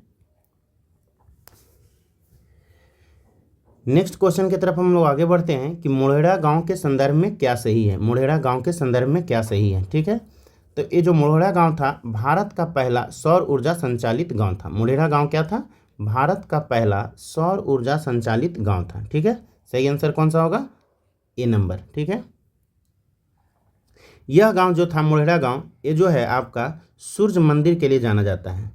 A: नेक्स्ट क्वेश्चन की तरफ हम लोग आगे बढ़ते हैं कि मोढ़ेड़ा गांव के संदर्भ में क्या सही है। मोढ़ेड़ा गांव के संदर्भ में क्या सही है। ठीक है, तो ये जो मोढ़ेड़ा गांव था भारत का पहला सौर ऊर्जा संचालित गांव था। मोढ़ेड़ा गांव क्या था, भारत का पहला सौर ऊर्जा संचालित गांव था। ठीक है, सही आंसर कौन सा होगा? ए नंबर। ठीक है, यह गांव जो था मोढेरा गांव, ये जो है आपका सूर्य मंदिर के लिए जाना जाता है।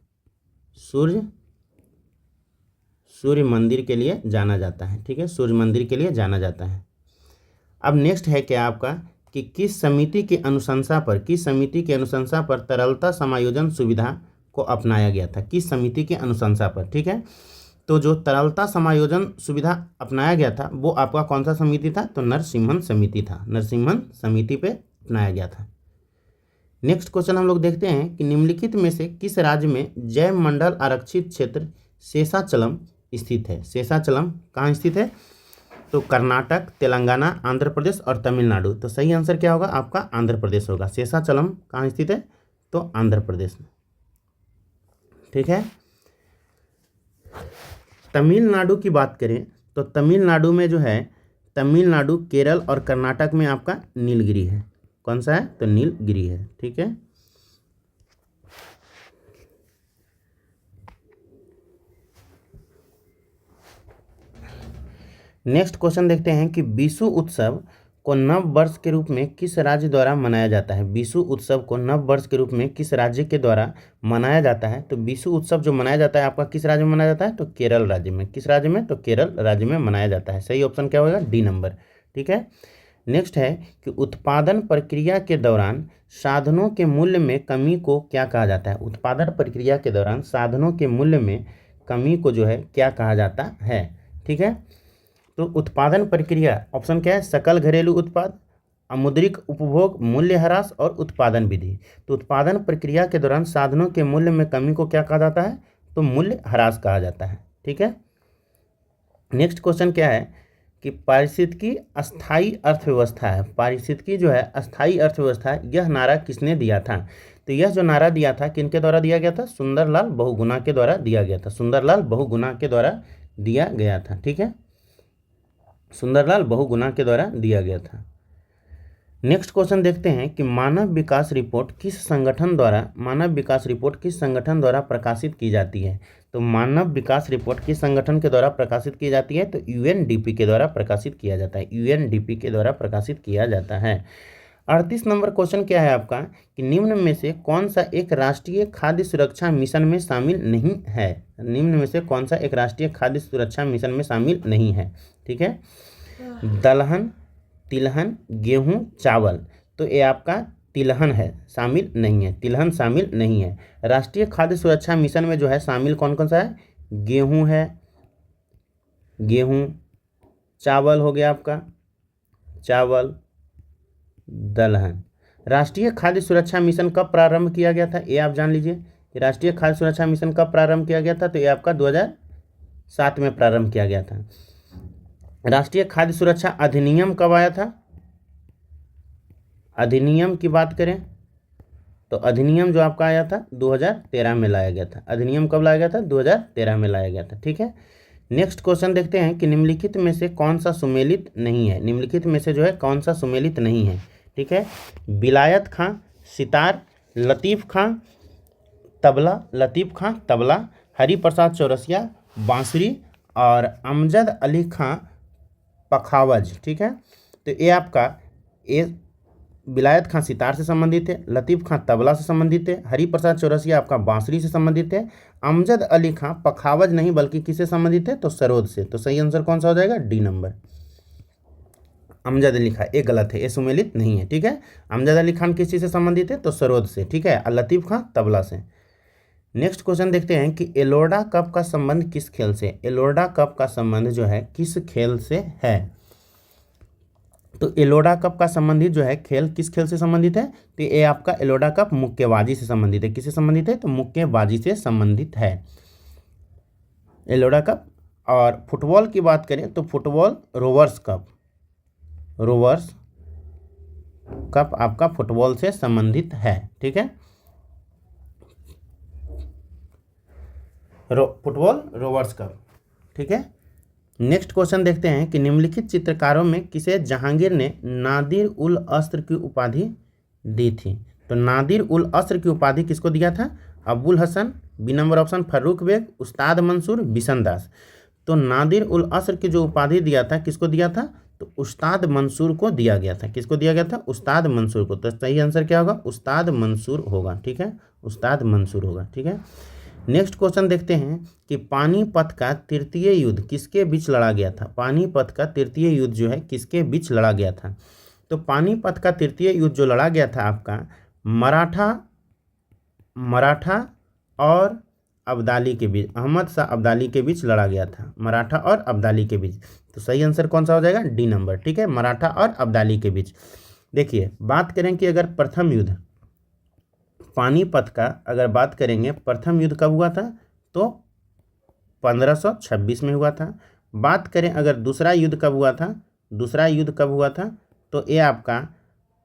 A: सूर्य मंदिर के लिए जाना जाता है। ठीक है, सूर्य मंदिर के लिए जाना जाता है। अब नेक्स्ट है क्या आपका कि किस समिति की अनुशंसा पर तरलता समायोजन सुविधा को अपनाया गया था? किस समिति की अनुशंसा पर? ठीक है, तो जो तरलता समायोजन सुविधा अपनाया गया था वो आपका कौन सा समिति था? तो नरसिम्हन समिति था। नरसिम्हन समिति पे अपनाया गया था। नेक्स्ट क्वेश्चन हम लोग देखते हैं कि निम्नलिखित में से किस राज्य में जैव मंडल आरक्षित क्षेत्र शेषाचलम स्थित है? शेषाचलम कहाँ स्थित है? तो कर्नाटक, तेलंगाना, आंध्र प्रदेश और तमिलनाडु। तो सही आंसर क्या होगा आपका? आंध्र प्रदेश होगा। शेषाचलम कहाँ स्थित है? तो आंध्र प्रदेश में। ठीक है, तमिलनाडु की बात करें तो तमिलनाडु में जो है तमिलनाडु, केरल और कर्नाटक में आपका नीलगिरी है। कौन सा है? तो नीलगिरी है। ठीक है, नेक्स्ट क्वेश्चन देखते हैं कि बिशु उत्सव को नव वर्ष के रूप में किस राज्य द्वारा मनाया जाता है? बिशु उत्सव को नव वर्ष के रूप में किस राज्य के द्वारा मनाया जाता है? तो बिशु उत्सव जो मनाया जाता है आपका किस राज्य में मनाया जाता है? तो केरल राज्य में। किस राज्य में? तो केरल राज्य में मनाया जाता है। सही ऑप्शन क्या होगा? D number. ठीक है, नेक्स्ट है कि उत्पादन प्रक्रिया के दौरान साधनों के मूल्य में कमी को क्या कहा जाता है? उत्पादन प्रक्रिया के दौरान साधनों के मूल्य में कमी को जो है क्या कहा जाता है? ठीक है, तो उत्पादन प्रक्रिया ऑप्शन क्या है? सकल घरेलू उत्पाद, अमुद्रिक उपभोग, मूल्य ह्रास और उत्पादन विधि। तो उत्पादन प्रक्रिया के दौरान साधनों के मूल्य में कमी को क्या कहा जाता है? तो मूल्य ह्रास कहा जाता है। ठीक है, नेक्स्ट क्वेश्चन क्या है कि पारिस्थितिकी अस्थायी अर्थव्यवस्था है। पारिस्थितिकी जो है अस्थायी अर्थव्यवस्था है, यह नारा किसने दिया था? तो यह जो नारा दिया था किनके द्वारा दिया गया था? सुंदरलाल बहुगुणा के द्वारा दिया गया था। सुंदरलाल बहुगुणा के द्वारा दिया गया था। ठीक है, सुंदरलाल बहुगुणा के द्वारा दिया गया था। नेक्स्ट क्वेश्चन देखते हैं कि मानव विकास रिपोर्ट किस संगठन द्वारा प्रकाशित की जाती है? तो मानव विकास रिपोर्ट किस संगठन के द्वारा प्रकाशित की जाती है? तो यूएनडीपी के द्वारा प्रकाशित किया जाता है। यूएनडीपी के द्वारा प्रकाशित किया जाता है। 38 नंबर क्वेश्चन क्या है आपका कि निम्न में से कौन सा एक राष्ट्रीय खाद्य सुरक्षा मिशन में शामिल नहीं है? निम्न में से कौन सा एक राष्ट्रीय खाद्य सुरक्षा मिशन में शामिल नहीं है? ठीक है, दलहन, तिलहन, गेहूं, चावल। तो ये आपका तिलहन है, शामिल नहीं है। तिलहन शामिल नहीं है। राष्ट्रीय खाद्य सुरक्षा मिशन में जो है शामिल कौन कौन सा है? गेहूं है, गेहूं, चावल हो गया आपका, चावल, दलहन। राष्ट्रीय खाद्य सुरक्षा मिशन कब प्रारंभ किया गया था? ये आप जान लीजिए कि राष्ट्रीय खाद्य सुरक्षा मिशन कब प्रारंभ किया गया था? तो ये आपका 2007 में प्रारंभ किया गया था। राष्ट्रीय खाद्य सुरक्षा अधिनियम कब आया था? अधिनियम की बात करें तो अधिनियम जो आपका आया था 2013 में लाया गया था। अधिनियम कब लाया गया था? 2013 में लाया गया था। ठीक है, नेक्स्ट क्वेश्चन देखते हैं कि निम्नलिखित में से कौन सा सुमेलित नहीं है? निम्नलिखित में से जो है कौन सा सुमेलित नहीं है? ठीक है, विलायत खां सितार, लतीफ़ खां तबला, हरिप्रसाद चौरसिया बांसुरी और अमजद अली खां पखावज। ठीक है, तो ये आपका विलायत खां सितार से संबंधित है, लतीफ़ खां तबला से संबंधित है, हरिप्रसाद चौरसिया आपका बांसुरी से संबंधित है, अमजद अली खां पखावज नहीं बल्कि किससे संबंधित है? तो सरोद से। तो सही आंसर कौन सा हो जाएगा? D number. अमजद अली खां ये गलत है, ये सुमेलित नहीं है। ठीक है, अमजद अली खान किस चीज़ से संबंधित है? तो सरोद से। ठीक है, और लतीफ़ खां तबला से। नेक्स्ट क्वेश्चन देखते हैं कि एलोरा कप का संबंध किस खेल से? एलोरा कप का संबंध जो है किस खेल से है? तो एलोरा कप का संबंधित जो है खेल किस खेल से संबंधित है? तो ये आपका एलोरा कप मुक्केबाजी से संबंधित है। किससे संबंधित है? तो मुक्केबाजी से संबंधित है एलोरा कप। और फुटबॉल की बात करें तो फुटबॉल रोवर्स कप आपका फुटबॉल से संबंधित है। ठीक है, फुटबॉल रोवर्स कप। ठीक है, नेक्स्ट क्वेश्चन देखते हैं कि निम्नलिखित चित्रकारों में किसे जहांगीर ने नादिर उल अस्र की उपाधि दी थी? तो नादिर उल अस्र की उपाधि किसको दिया था? Abul Hasan B number option Farrukh Beg, Ustad Mansur, Bishan दास। तो नादिर उल असर की जो उपाधि दिया था किसको दिया था, तो उस्ताद मंसूर को दिया गया था। किसको दिया गया था, उस्ताद मंसूर को। तो सही आंसर क्या होगा, उस्ताद मंसूर होगा। ठीक है, उस्ताद मंसूर होगा। ठीक है, नेक्स्ट क्वेश्चन देखते हैं कि पानीपत का तृतीय युद्ध किसके बीच लड़ा गया था। पानीपत का तृतीय युद्ध जो है किसके बीच लड़ा गया था। तो पानीपत का तृतीय युद्ध जो लड़ा गया था आपका मराठा और अब्दाली के बीच, अहमद शाह अब्दाली के बीच लड़ा गया था, मराठा और अब्दाली के बीच। तो सही आंसर कौन सा हो जाएगा, डी नंबर। ठीक है, मराठा और अब्दाली के बीच। देखिए बात करें कि अगर प्रथम युद्ध पानीपत का अगर बात करेंगे, प्रथम युद्ध कब हुआ था, तो 1526 में हुआ था। बात करें अगर दूसरा युद्ध कब हुआ था, दूसरा युद्ध कब हुआ था, तो ये आपका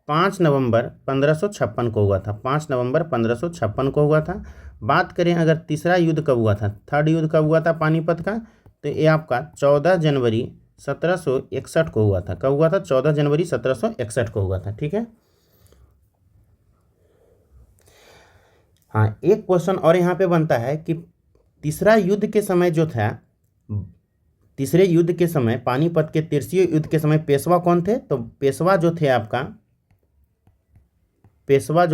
A: 5 नवंबर 1556 को हुआ था, 5 नवंबर 1556 को हुआ था। बात करें अगर तीसरा युद्ध कब हुआ था, थर्ड युद्ध कब हुआ था पानीपत का, तो ये आपका 14 जनवरी 1761 को हुआ था। कब हुआ था, 14 जनवरी 1761 को हुआ था। ठीक है, हाँ एक क्वेश्चन और यहाँ पे बनता है कि तीसरा युद्ध के समय जो था, तीसरे युद्ध के समय, पानीपत के तृतीय युद्ध के समय पेशवा कौन थे, तो पेशवा जो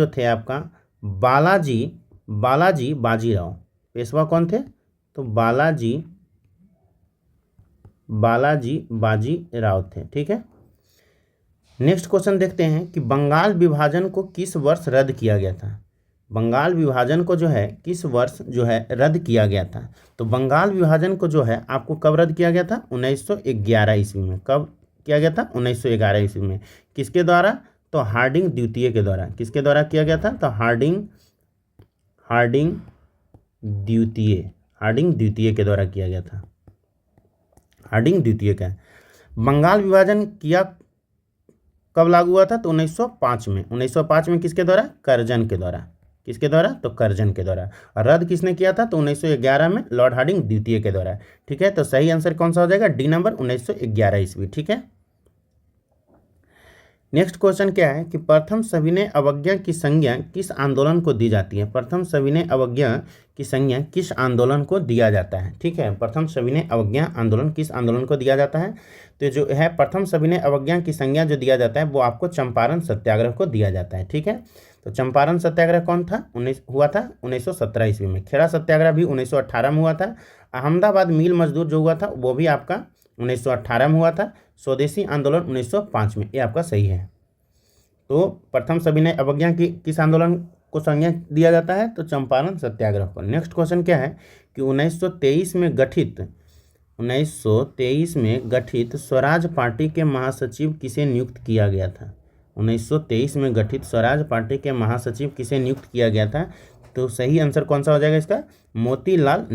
A: थे आपका बालाजी बाजीराव। पेशवा कौन थे, तो बालाजी बाजीराव थे। ठीक है, नेक्स्ट क्वेश्चन देखते हैं कि बंगाल विभाजन को किस वर्ष रद्द किया गया था। बंगाल विभाजन को जो है किस वर्ष जो है रद्द किया गया था। तो बंगाल विभाजन को जो है आपको कब रद्द किया गया था, 1911 ईस्वी में। कब किया गया था, 1911 ईस्वी में। किसके द्वारा, तो हार्डिंग द्वितीय के द्वारा। किसके द्वारा किया गया था, तो हार्डिंग द्वितीय के द्वारा किया गया था। हार्डिंग द्वितीय का बंगाल विभाजन किया कब लागू हुआ था, तो 1905 में। 1905 में किसके द्वारा, कर्जन के द्वारा। किसके द्वारा, तो कर्जन के द्वारा। और रद्द किसने किया था, तो 1911 में लॉर्ड हार्डिंग द्वितीय के द्वारा। ठीक है, तो सही आंसर कौन सा हो जाएगा, डी नंबर 1911 ईस्वी। ठीक है, नेक्स्ट क्वेश्चन क्या है कि प्रथम सविनय अवज्ञा की संज्ञा किस आंदोलन को दी जाती है। प्रथम सविनय अवज्ञा की संज्ञा किस आंदोलन को दिया जाता है। ठीक है, प्रथम सविनय अवज्ञा आंदोलन किस आंदोलन को दिया जाता है, तो जो है प्रथम सविनय अवज्ञा की संज्ञा जो दिया जाता है वो आपको चंपारण सत्याग्रह को दिया जाता है। ठीक है, तो चंपारण सत्याग्रह कौन था, हुआ था 1917 ईस्वी में। खेड़ा सत्याग्रह भी 1918 में हुआ था। अहमदाबाद मिल मजदूर जो हुआ था वो भी आपका 1918 में हुआ था। स्वदेशी आंदोलन 1905 में। ये आपका सही है। तो प्रथम सविनय अवज्ञा की किस आंदोलन को संज्ञा दिया जाता है, तो चंपारण सत्याग्रह को। नेक्स्ट क्वेश्चन क्या है कि 1923 में गठित स्वराज पार्टी के महासचिव किसे नियुक्त किया गया था। 1923 में गठित स्वराज पार्टी के महासचिव किसे नियुक्त किया गया था, तो सही आंसर कौन सा हो जाएगा इसका, मोतीलाल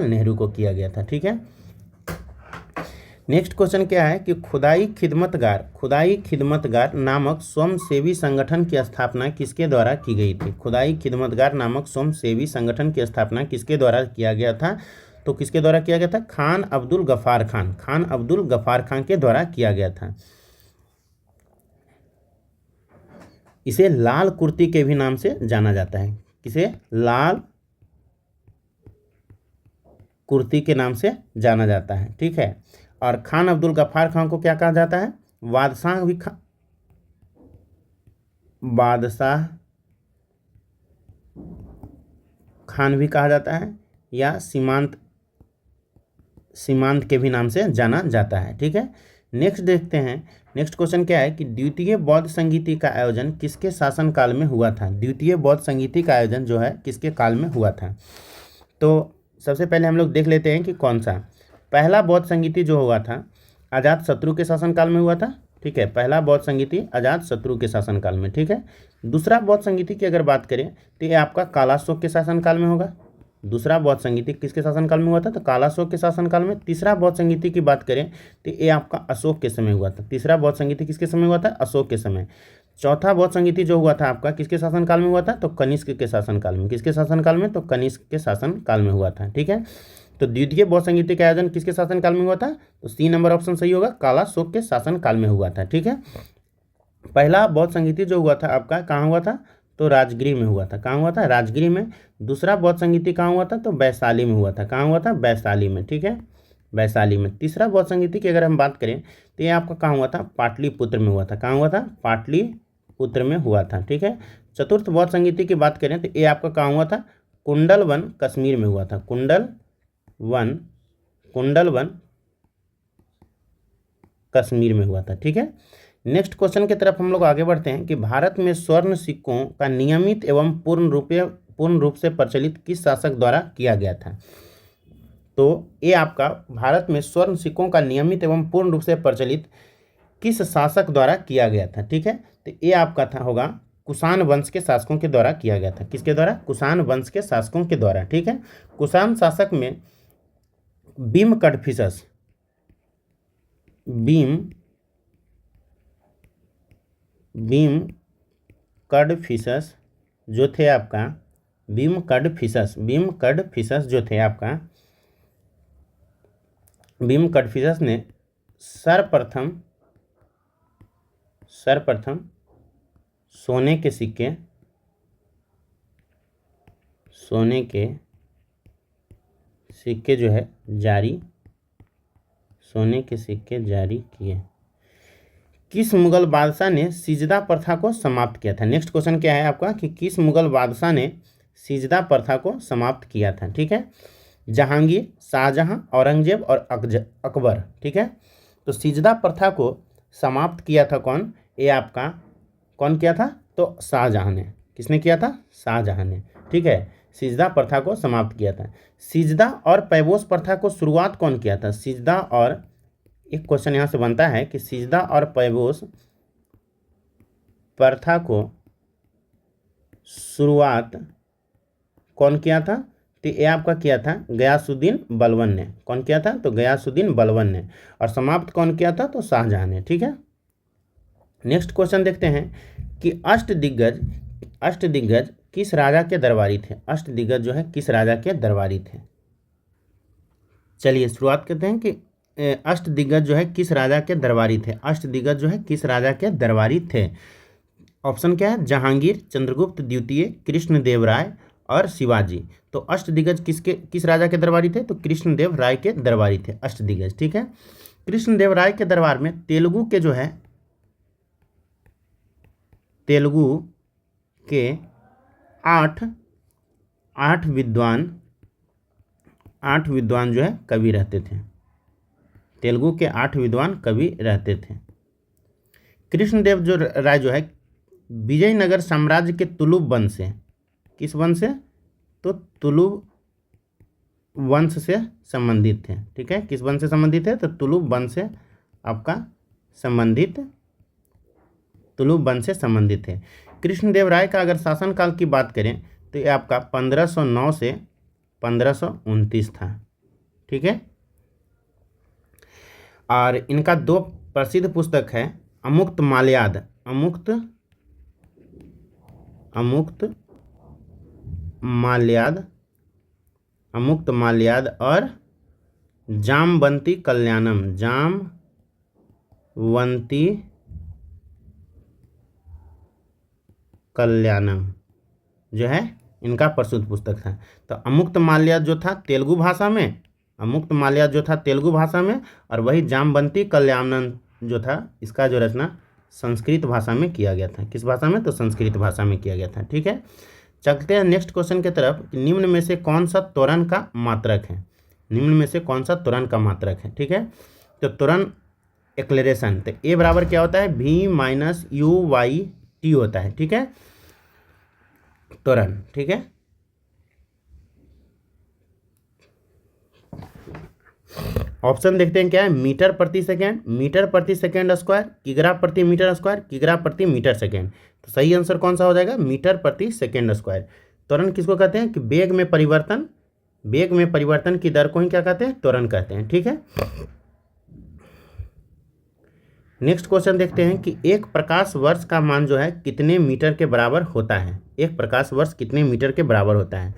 A: नेहरू को किया गया था। ठीक है, नेक्स्ट क्वेश्चन क्या है कि खुदाई खिदमतगार नामक स्वयंसेवी संगठन की स्थापना किसके द्वारा की गई थी। खुदाई खिदमतगार नामक स्वयंसेवी संगठन की स्थापना किसके द्वारा किया गया था, तो किसके द्वारा किया गया था, खान अब्दुल गफ्फार खान के द्वारा किया गया था। इसे लाल कुर्ती के भी नाम से जाना जाता है। किसे, लाल कुर्ती के नाम से जाना जाता है। ठीक है, और खान अब्दुल गफ्फार खान को क्या कहा जाता है, बादशाह खान भी कहा जाता है, या सीमांत के भी नाम से जाना जाता है। ठीक है, नेक्स्ट देखते हैं। नेक्स्ट क्वेश्चन क्या है कि द्वितीय बौद्ध संगीति का आयोजन किसके शासनकाल में हुआ था। द्वितीय बौद्ध संगीति का आयोजन जो है किसके काल में हुआ था। तो सबसे पहले हम लोग देख लेते हैं कि कौन सा। पहला बौद्ध संगीति जो हुआ था अजात शत्रु के शासनकाल में हुआ था। ठीक है, पहला बौद्ध संगीति अजात शत्रु के शासनकाल में। ठीक है, दूसरा बौद्ध संगीति की अगर बात करें तो ये आपका कालाशोक के शासनकाल में होगा। दूसरा बौद्ध संगीति किसके शासनकाल में हुआ था, तो कालाशोक के शासनकाल में। तीसरा बौद्ध संगीति की बात करें तो ये आपका अशोक के समय हुआ था। तीसरा बौद्ध संगीति किसके समय हुआ था, अशोक के समय। चौथा बौद्ध संगीति जो हुआ था आपका किसके शासनकाल में हुआ था, तो कनिष्क के शासनकाल में। किसके शासनकाल में, तो कनिष्क के शासनकाल में हुआ था। ठीक है, तो द्वितीय बौद्ध संगीति का आयोजन किसके शासनकाल में हुआ था, तो सी नंबर ऑप्शन सही होगा, कालाशोक के शासनकाल में हुआ था। ठीक है, पहला बौद्ध संगीति जो हुआ था आपका कहाँ हुआ था, तो राजगीर में हुआ था। कहाँ हुआ था? राजगीर में। दूसरा बौद्ध संगीति कहाँ हुआ था? तो वैशाली में हुआ था। कहाँ हुआ था? वैशाली में। ठीक है, वैशाली में। तीसरा बौद्ध संगीति की अगर हम बात करें तो ये आपका कहाँ हुआ था? पाटलिपुत्र में हुआ था। कहाँ हुआ था? पाटलिपुत्र में हुआ था। ठीक है। चतुर्थ बौद्ध संगीति की बात करें तो ये आपका कहाँ हुआ था? कुंडलवन कश्मीर में हुआ था। कुंडलवन कश्मीर में हुआ था। ठीक है। नेक्स्ट क्वेश्चन की तरफ हम लोग आगे बढ़ते हैं कि भारत में स्वर्ण सिक्कों का नियमित एवं पूर्ण रूप से प्रचलित किस शासक द्वारा किया गया था? तो ये आपका भारत में स्वर्ण सिक्कों का नियमित एवं पूर्ण रूप से प्रचलित किस शासक द्वारा किया गया था? ठीक है। तो ये आपका था होगा कुषाण वंश के शासकों के द्वारा किया गया था। किसके द्वारा? कुषाण वंश के शासकों के द्वारा। ठीक है। कुषाण शासक में भीमकडफिसस जो थे आपका भीमकडफिसस ने सर्वप्रथम सोने के सिक्के जो है सोने के सिक्के जारी किए। किस मुगल बादशाह ने सिजदा प्रथा को समाप्त किया था? नेक्स्ट क्वेश्चन क्या है आपका कि किस मुगल बादशाह ने सिजदा प्रथा को समाप्त किया था? ठीक है। जहांगीर, शाहजहां, औरंगजेब और अकबर। ठीक है। तो सिजदा प्रथा को समाप्त किया था कौन? ये आपका कौन किया था? तो शाहजहां ने। किसने किया था? शाहजहां ने। ठीक है। सिजदा प्रथा को समाप्त किया था। सिजदा और पैबोस प्रथा को शुरुआत कौन किया था? सिजदा और, एक क्वेश्चन यहाँ से बनता है कि सिजदा और पैबोस प्रथा को शुरुआत कौन किया था? तो ये आपका किया था गयासुद्दीन बलबन ने। कौन किया था? तो गयासुद्दीन बलबन ने। और समाप्त कौन किया था? तो शाहजहां ने। ठीक है। नेक्स्ट क्वेश्चन देखते हैं कि अष्टदिग्गज किस राजा के दरबारी थे? अष्टदिग्गज जो है किस राजा के दरबारी थे? चलिए शुरुआत करते हैं कि अष्टदिग्गज जो है किस राजा के दरबारी थे? अष्टदिग्गज जो है किस राजा के दरबारी थे? ऑप्शन क्या है? जहांगीर, चंद्रगुप्त द्वितीय, कृष्णदेव राय और शिवाजी। तो अष्टदिग्गज किस राजा के दरबारी थे? तो कृष्णदेव राय के दरबारी थे अष्टदिग्गज। ठीक है। कृष्णदेव राय के दरबार में तेलुगु के 8 विद्वान जो है कवि रहते थे। तेलुगु के 8 विद्वान कवि रहते थे। कृष्णदेव जो राय जो है विजयनगर साम्राज्य के तुलुब वंश से, किस वंश से? तो तुलुब वंश से संबंधित थे। ठीक है। किस वंश से संबंधित है? तो तुलुब वंश से आपका तुलुब वंश से संबंधित है। कृष्णदेव राय का अगर शासनकाल की बात करें तो ये आपका 1509 से 1529 था। ठीक है। और इनका 2 प्रसिद्ध पुस्तक है अमुक्त माल्याद और जामवंती कल्याणम जो है इनका प्रसिद्ध पुस्तक था। तो अमुक्त माल्याद जो था तेलुगु भाषा में, और वही जामवंती कल्याणम जो था इसका जो रचना संस्कृत भाषा में किया गया था। किस भाषा में? तो संस्कृत भाषा में किया गया था। ठीक है। चलते हैं नेक्स्ट क्वेश्चन की तरफ। निम्न में से कौन सा त्वरण का मात्रक है? ठीक है। तो त्वरण एक्लेरेशन, तो ए बराबर क्या होता है? V-U/T होता है। ठीक है। त्वरण। ठीक है। ऑप्शन देखते हैं क्या है? मीटर प्रति सेकेंड स्क्वायर, किग्रा प्रति मीटर स्क्वायर, किग्रा प्रति मीटर सेकेंड। तो सही आंसर कौन सा हो जाएगा? मीटर प्रति सेकेंड स्क्वायर। त्वरण किसको कहते हैं? कि वेग में परिवर्तन की दर को ही क्या कहते हैं? त्वरण कहते हैं। ठीक है। नेक्स्ट क्वेश्चन देखते हैं कि एक प्रकाश वर्ष का मान जो है कितने मीटर के बराबर होता है? एक प्रकाश वर्ष कितने मीटर के बराबर होता है?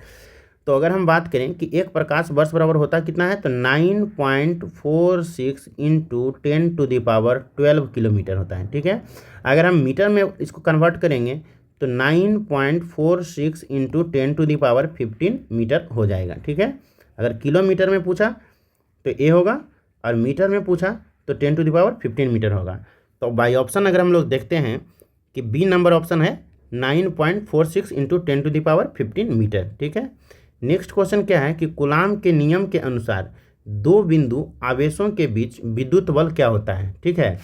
A: तो अगर हम बात करें कि एक प्रकाश वर्ष बराबर होता कितना है, तो 9.46 × 10⁻12 किलोमीटर होता है। ठीक है। अगर हम मीटर में इसको कन्वर्ट करेंगे तो 9.46 इंटू 10⁻15 मीटर हो जाएगा। ठीक है, अगर किलोमीटर में पूछा तो ए होगा, और मीटर में पूछा तो 10⁻15 मीटर होगा। तो बाई ऑप्शन अगर हम लोग देखते हैं कि बी नंबर ऑप्शन है 9.46 इंटू 10⁻15 मीटर। ठीक है, नेक्स्ट क्वेश्चन क्या है कि कूलाम के नियम के अनुसार दो बिंदु आवेशों के बीच विद्युत बल क्या होता है। ठीक है,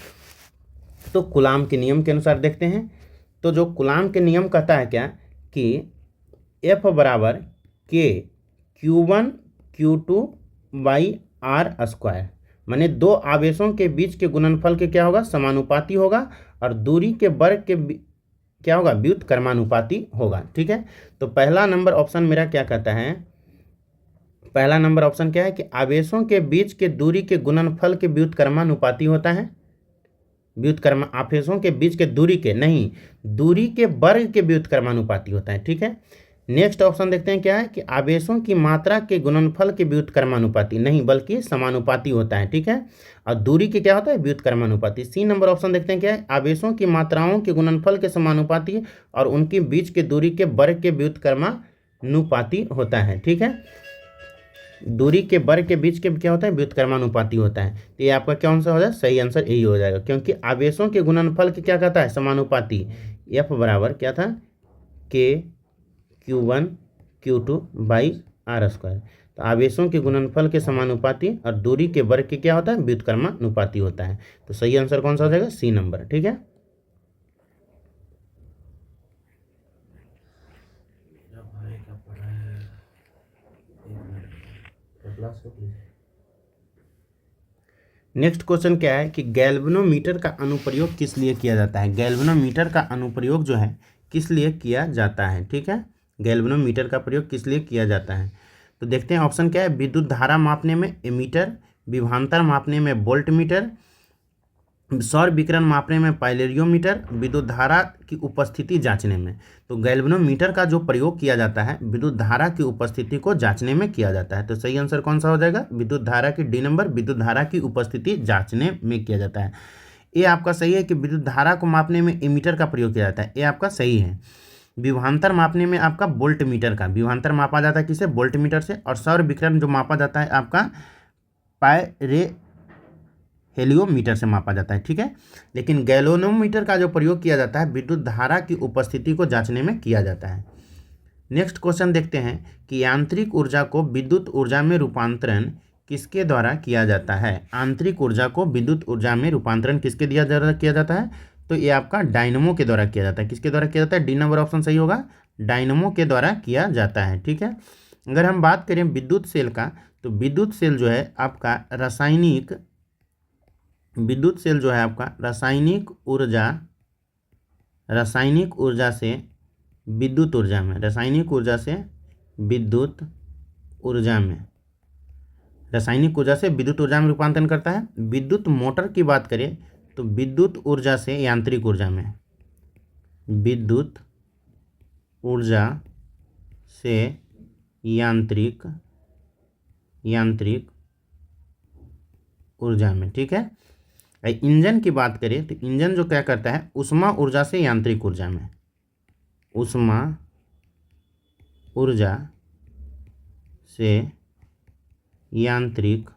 A: तो कूलाम के नियम के अनुसार देखते हैं। तो जो कूलाम के नियम कहता है क्या कि F बराबर Q1Q2/r², माने दो आवेशों के बीच के गुणनफल के क्या होगा, समानुपाती होगा, और दूरी के वर्ग के क्या होगा, व्युत्क्रमानुपाती होगा। ठीक है, तो पहला नंबर ऑप्शन मेरा क्या कहता है, पहला नंबर ऑप्शन क्या है कि आवेशों के बीच के दूरी के गुणनफल के व्युत्क्रमानुपाती होता है। आवेशों के बीच के दूरी के नहीं, दूरी के वर्ग के व्युत्क्रमानुपाती होता है। ठीक है, नेक्स्ट ऑप्शन देखते हैं क्या है कि आवेशों की मात्रा के गुणनफल के व्युत्क्रमानुपाती नहीं, बल्कि समानुपाती होता है। ठीक है, और दूरी के क्या होता है, व्युत्क्रमानुपाती। सी नंबर ऑप्शन देखते हैं क्या है, आवेशों की मात्राओं के गुणनफल के समानुपाती और उनके बीच के दूरी के वर्ग के व्युत्क्रमानुपाती होता है। ठीक है, दूरी के वर्ग के बीच के क्या होता है, व्युत्क्रमानुपाती होता है। तो ये आपका क्या आंसर हो जाएगा, सही आंसर यही हो जाएगा, क्योंकि आवेशों के गुणनफल के क्या कहता है, समानुपाती। F बराबर क्या था, Q1Q2/r²। तो आवेशों के गुणनफल के समानुपाती और दूरी के वर्ग के क्या होता है, व्युत्क्रमानुपाती होता है। तो सही आंसर कौन सा हो जाएगा, सी नंबर। ठीक है, नेक्स्ट क्वेश्चन क्या है कि गैल्वेनोमीटर का अनुप्रयोग किस लिए किया जाता है। गैल्वेनोमीटर का अनुप्रयोग जो है किस लिए किया जाता है। ठीक है, गैल्वेनोमीटर का प्रयोग किस लिए किया जाता है, तो देखते हैं ऑप्शन क्या है, विद्युत धारा मापने में एमीटर, विभवांतर मापने में वोल्ट मीटर, सौर विकिरण मापने में पाइलेरियोमीटर, विद्युत धारा की उपस्थिति जांचने में। तो गैल्वेनोमीटर का जो प्रयोग किया जाता है विद्युत धारा की उपस्थिति को जांचने में किया जाता है। तो सही आंसर कौन सा हो जाएगा, विद्युत धारा की डी नंबर, विद्युत धारा की उपस्थिति जांचने में किया जाता है। ये आपका सही है कि विद्युत धारा को मापने में एमीटर का प्रयोग किया जाता है, ये आपका सही है। विभवांतर मापने में आपका वोल्ट मीटर का, विभवांतर मापा जाता है किसे, वोल्ट मीटर से, और सौर विकिरण जो मापा जाता है आपका हेलियोमीटर से मापा जाता है। ठीक है, लेकिन गैल्वेनोमीटर का जो प्रयोग किया जाता है विद्युत धारा की उपस्थिति को जांचने में किया जाता है। नेक्स्ट क्वेश्चन देखते हैं कि यांत्रिक ऊर्जा को विद्युत ऊर्जा में रूपांतरण किसके द्वारा किया जाता है। आंतरिक ऊर्जा को विद्युत ऊर्जा में रूपांतरण किसके द्वारा किया जाता है, तो ये आपका डायनमो के द्वारा किया जाता है। किसके द्वारा किया जाता है, डी नंबर ऑप्शन सही होगा, डायनमो के द्वारा किया जाता है। ठीक है, अगर हम बात करें विद्युत सेल का, तो विद्युत सेल जो है आपका रासायनिक रासायनिक ऊर्जा से विद्युत ऊर्जा में, रासायनिक ऊर्जा से विद्युत ऊर्जा में रूपांतरण करता है। विद्युत मोटर की बात करें तो विद्युत ऊर्जा से यांत्रिक ऊर्जा में, विद्युत ऊर्जा से यांत्रिक ऊर्जा में। ठीक है, इंजन की बात करें तो इंजन जो क्या करता है, ऊष्मा ऊर्जा से यांत्रिक ऊर्जा में, ऊष्मा ऊर्जा से यांत्रिक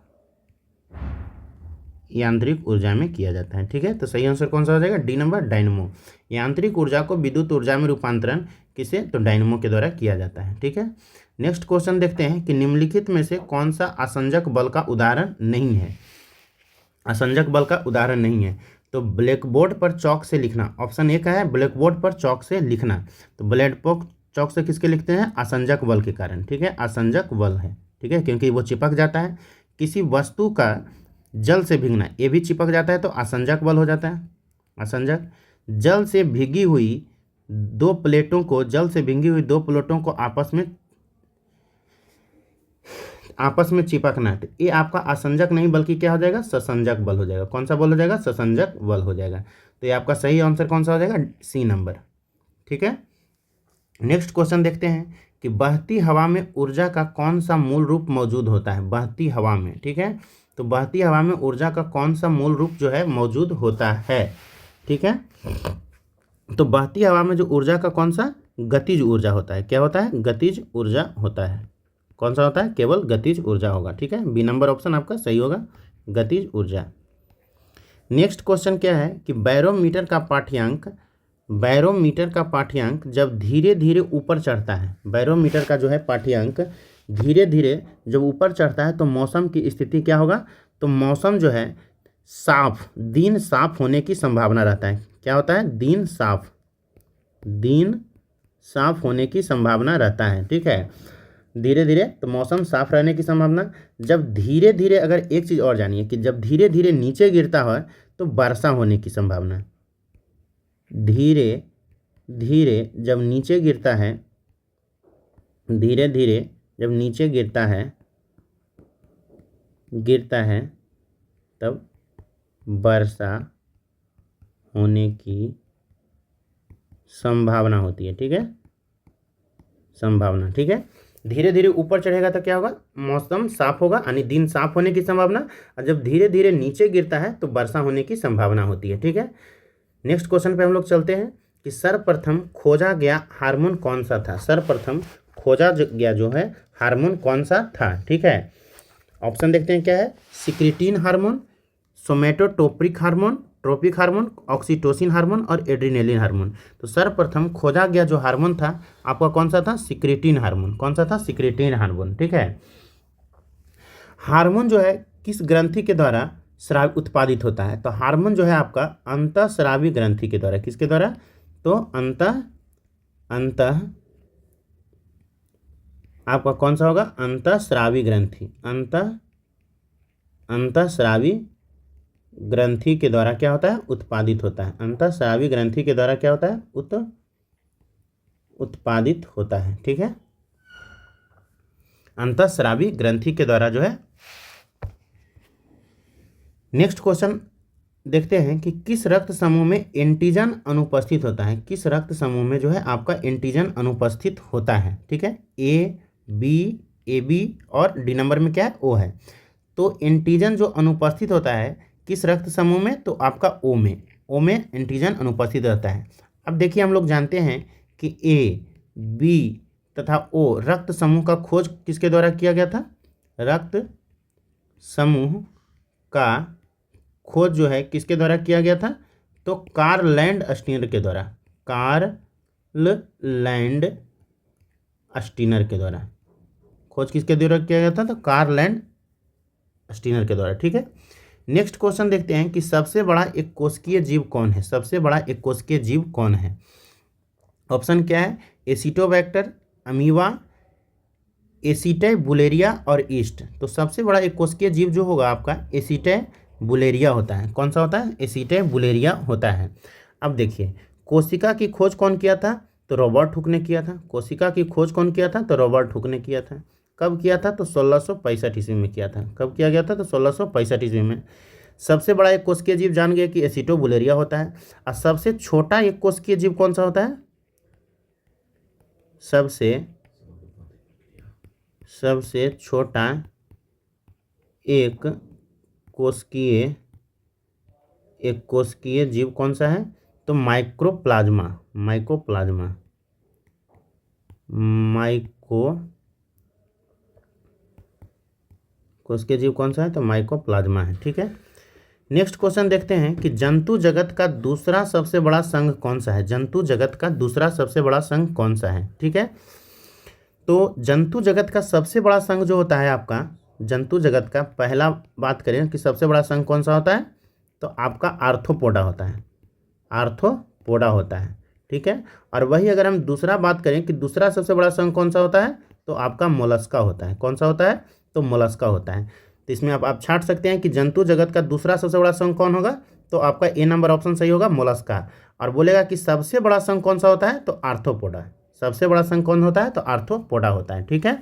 A: ऊर्जा में किया जाता है। ठीक है, तो सही आंसर कौन सा हो जाएगा, डी नंबर, डायनमो। यांत्रिक ऊर्जा को विद्युत ऊर्जा में रूपांतरण किसे, तो डायनमो के द्वारा किया जाता है। ठीक है, नेक्स्ट क्वेश्चन देखते हैं कि निम्नलिखित में से कौन सा आसंजक बल का उदाहरण नहीं है। आसंजक बल का उदाहरण नहीं है, तो ब्लैक बोर्ड पर चौक से लिखना, ऑप्शन ए का है ब्लैक बोर्ड पर चौक से लिखना। तो ब्लैक बोर्ड चौक से किसके लिखते हैं, आसंजक बल के कारण। ठीक है, आसंजक बल है। ठीक है, क्योंकि वो चिपक जाता है। किसी वस्तु का जल से भीगना, ये भी चिपक जाता है तो आसंजक बल हो जाता है। आसंजक, जल से भीगी हुई दो प्लेटों को आपस में चिपकना, तो ये आपका आसंजक नहीं बल्कि क्या हो जाएगा, ससंजक बल हो जाएगा। कौन सा बल हो जाएगा, ससंजक बल हो जाएगा। तो ये आपका सही आंसर कौन सा हो जाएगा, सी नंबर। ठीक है, नेक्स्ट क्वेश्चन देखते हैं कि बहती हवा में ऊर्जा का कौन सा मूल रूप मौजूद होता है। बहती हवा में, ठीक है, तो बहती हवा में ऊर्जा का कौन सा मूल रूप जो है मौजूद होता है। ठीक है, तो बहती हवा में जो ऊर्जा का कौन सा गतिज ऊर्जा होता है, क्या होता है, गतिज ऊर्जा होता है। कौन सा होता है, केवल गतिज ऊर्जा होगा। ठीक है, बी नंबर ऑप्शन आपका सही होगा, गतिज ऊर्जा। नेक्स्ट क्वेश्चन क्या है कि बैरोमीटर का पाठ्यांक जब धीरे धीरे ऊपर चढ़ता है, बैरोमीटर का जो है पाठ्यांक धीरे धीरे जब ऊपर चढ़ता है तो मौसम की स्थिति क्या होगा, तो मौसम जो है दिन साफ होने की संभावना रहता है। क्या होता है, दिन साफ होने की संभावना रहता है। ठीक है, धीरे धीरे तो मौसम साफ रहने की संभावना। जब धीरे धीरे, अगर एक चीज़ और जानिए कि जब धीरे धीरे नीचे गिरता है तो वर्षा होने की संभावना। धीरे धीरे जब नीचे गिरता है, धीरे धीरे जब नीचे गिरता है तब वर्षा होने की संभावना होती है। ठीक है, संभावना। ठीक है, धीरे धीरे ऊपर चढ़ेगा तो क्या होगा, मौसम साफ होगा, यानी दिन साफ होने की संभावना। और जब धीरे धीरे नीचे गिरता है तो वर्षा होने की संभावना होती है। ठीक है, नेक्स्ट क्वेश्चन पे हम लोग चलते हैं कि सर्वप्रथम खोजा गया हार्मोन कौन सा था। सर्वप्रथम खोजा गया जो है हार्मोन कौन सा था। ठीक है, ऑप्शन देखते हैं क्या है, secretin hormone, somatotropic hormone, tropic hormone, oxytocin hormone और एड्रीनेलिन हार्मोन। तो सर्वप्रथम खोजा गया जो हार्मोन था आपका कौन सा था, सिक्रिटीन हार्मोन। कौन सा था, सिक्रिटीन हार्मोन। ठीक है, हार्मोन जो है किस ग्रंथि के द्वारा स्राव उत्पादित होता है, तो हार्मोन जो है आपका अंतःस्रावी ग्रंथि के द्वारा। किसके द्वारा, तो अंतः आपका कौन सा होगा, अंतःस्रावी ग्रंथि। अंतःस्रावी ग्रंथि के द्वारा क्या होता है, उत्पादित होता है। अंतःस्रावी ग्रंथि के द्वारा क्या होता है, उत्पादित होता है। ठीक है, अंतःस्रावी ग्रंथि के द्वारा जो है। नेक्स्ट क्वेश्चन देखते हैं कि किस रक्त समूह में एंटीजन अनुपस्थित होता है। किस रक्त समूह में जो है आपका एंटीजन अनुपस्थित होता है। ठीक है, ए बी और डी नंबर में क्या है, ओ है। तो एंटीजन जो अनुपस्थित होता है किस रक्त समूह में, तो आपका ओ में एंटीजन अनुपस्थित रहता है। अब देखिए हम लोग जानते हैं कि ए बी तथा ओ रक्त समूह का खोज किसके द्वारा किया गया था, रक्त समूह का खोज जो है किसके द्वारा किया गया था, तो कार्ल लैंडस्टीनर के द्वारा। कार्ल लैंडस्टीनर के द्वारा खोज किसके द्वारा किया गया था, तो कार्ल लैंडस्टीनर के द्वारा। ठीक है, नेक्स्ट क्वेश्चन देखते हैं कि सबसे बड़ा एक कोशिकीय जीव कौन है। सबसे बड़ा एक कोशिकीय जीव कौन है, ऑप्शन क्या है, एसिटोबैक्टर, अमीबा, एसिटाइबुलेरिया और ईस्ट। तो सबसे बड़ा एक कोशिकीय जीव जो होगा आपका एसिटाइबुलेरिया होता है। कौन सा होता है, एसिटाइबुलेरिया होता है। अब देखिए कोशिका की खोज कौन किया था, तो रॉबर्ट हुक ने किया था। कोशिका की खोज कौन किया था, तो रॉबर्ट हुक ने किया था। कब किया था, तो 1665 ईस्वी में किया था। कब किया गया था, तो 1665 ईस्वी में। सबसे बड़ा एक कोशिकीय जीव जान गए कि एसिटोबुलेरिया होता है। और सबसे छोटा एक कोशिकीय जीव कौन सा होता है, सबसे छोटा एक कोशिकीय जीव कौन सा है, तो माइकोप्लाज्मा कोशिकीय जीव कौन सा है, तो माइकोप्लाज्मा है। ठीक है, नेक्स्ट क्वेश्चन देखते हैं कि जंतु जगत का दूसरा सबसे बड़ा संघ कौन सा है। जंतु जगत का दूसरा सबसे बड़ा संघ कौन सा है। ठीक है, तो जंतु जगत का सबसे बड़ा संघ जो होता है आपका, जंतु जगत का पहला बात करें कि सबसे बड़ा संघ कौन सा होता है, तो आपका आर्थ्रोपोडा होता है। आर्थ्रोपोडा होता है। ठीक है, और वही अगर हम दूसरा बात करें कि दूसरा सबसे बड़ा संघ कौन सा होता है, तो आपका मोलस्का होता है। कौन सा होता है, तो मोलस्का होता है। तो इसमें आप छांट सकते हैं कि जंतु जगत का दूसरा सबसे बड़ा संघ कौन होगा, तो आपका ए नंबर ऑप्शन सही होगा, मोलस्का। और बोलेगा कि सबसे बड़ा संघ कौन सा होता है, तो आर्थ्रोपोडा। सबसे बड़ा संघ कौन होता है, तो आर्थ्रोपोडा होता है। ठीक है,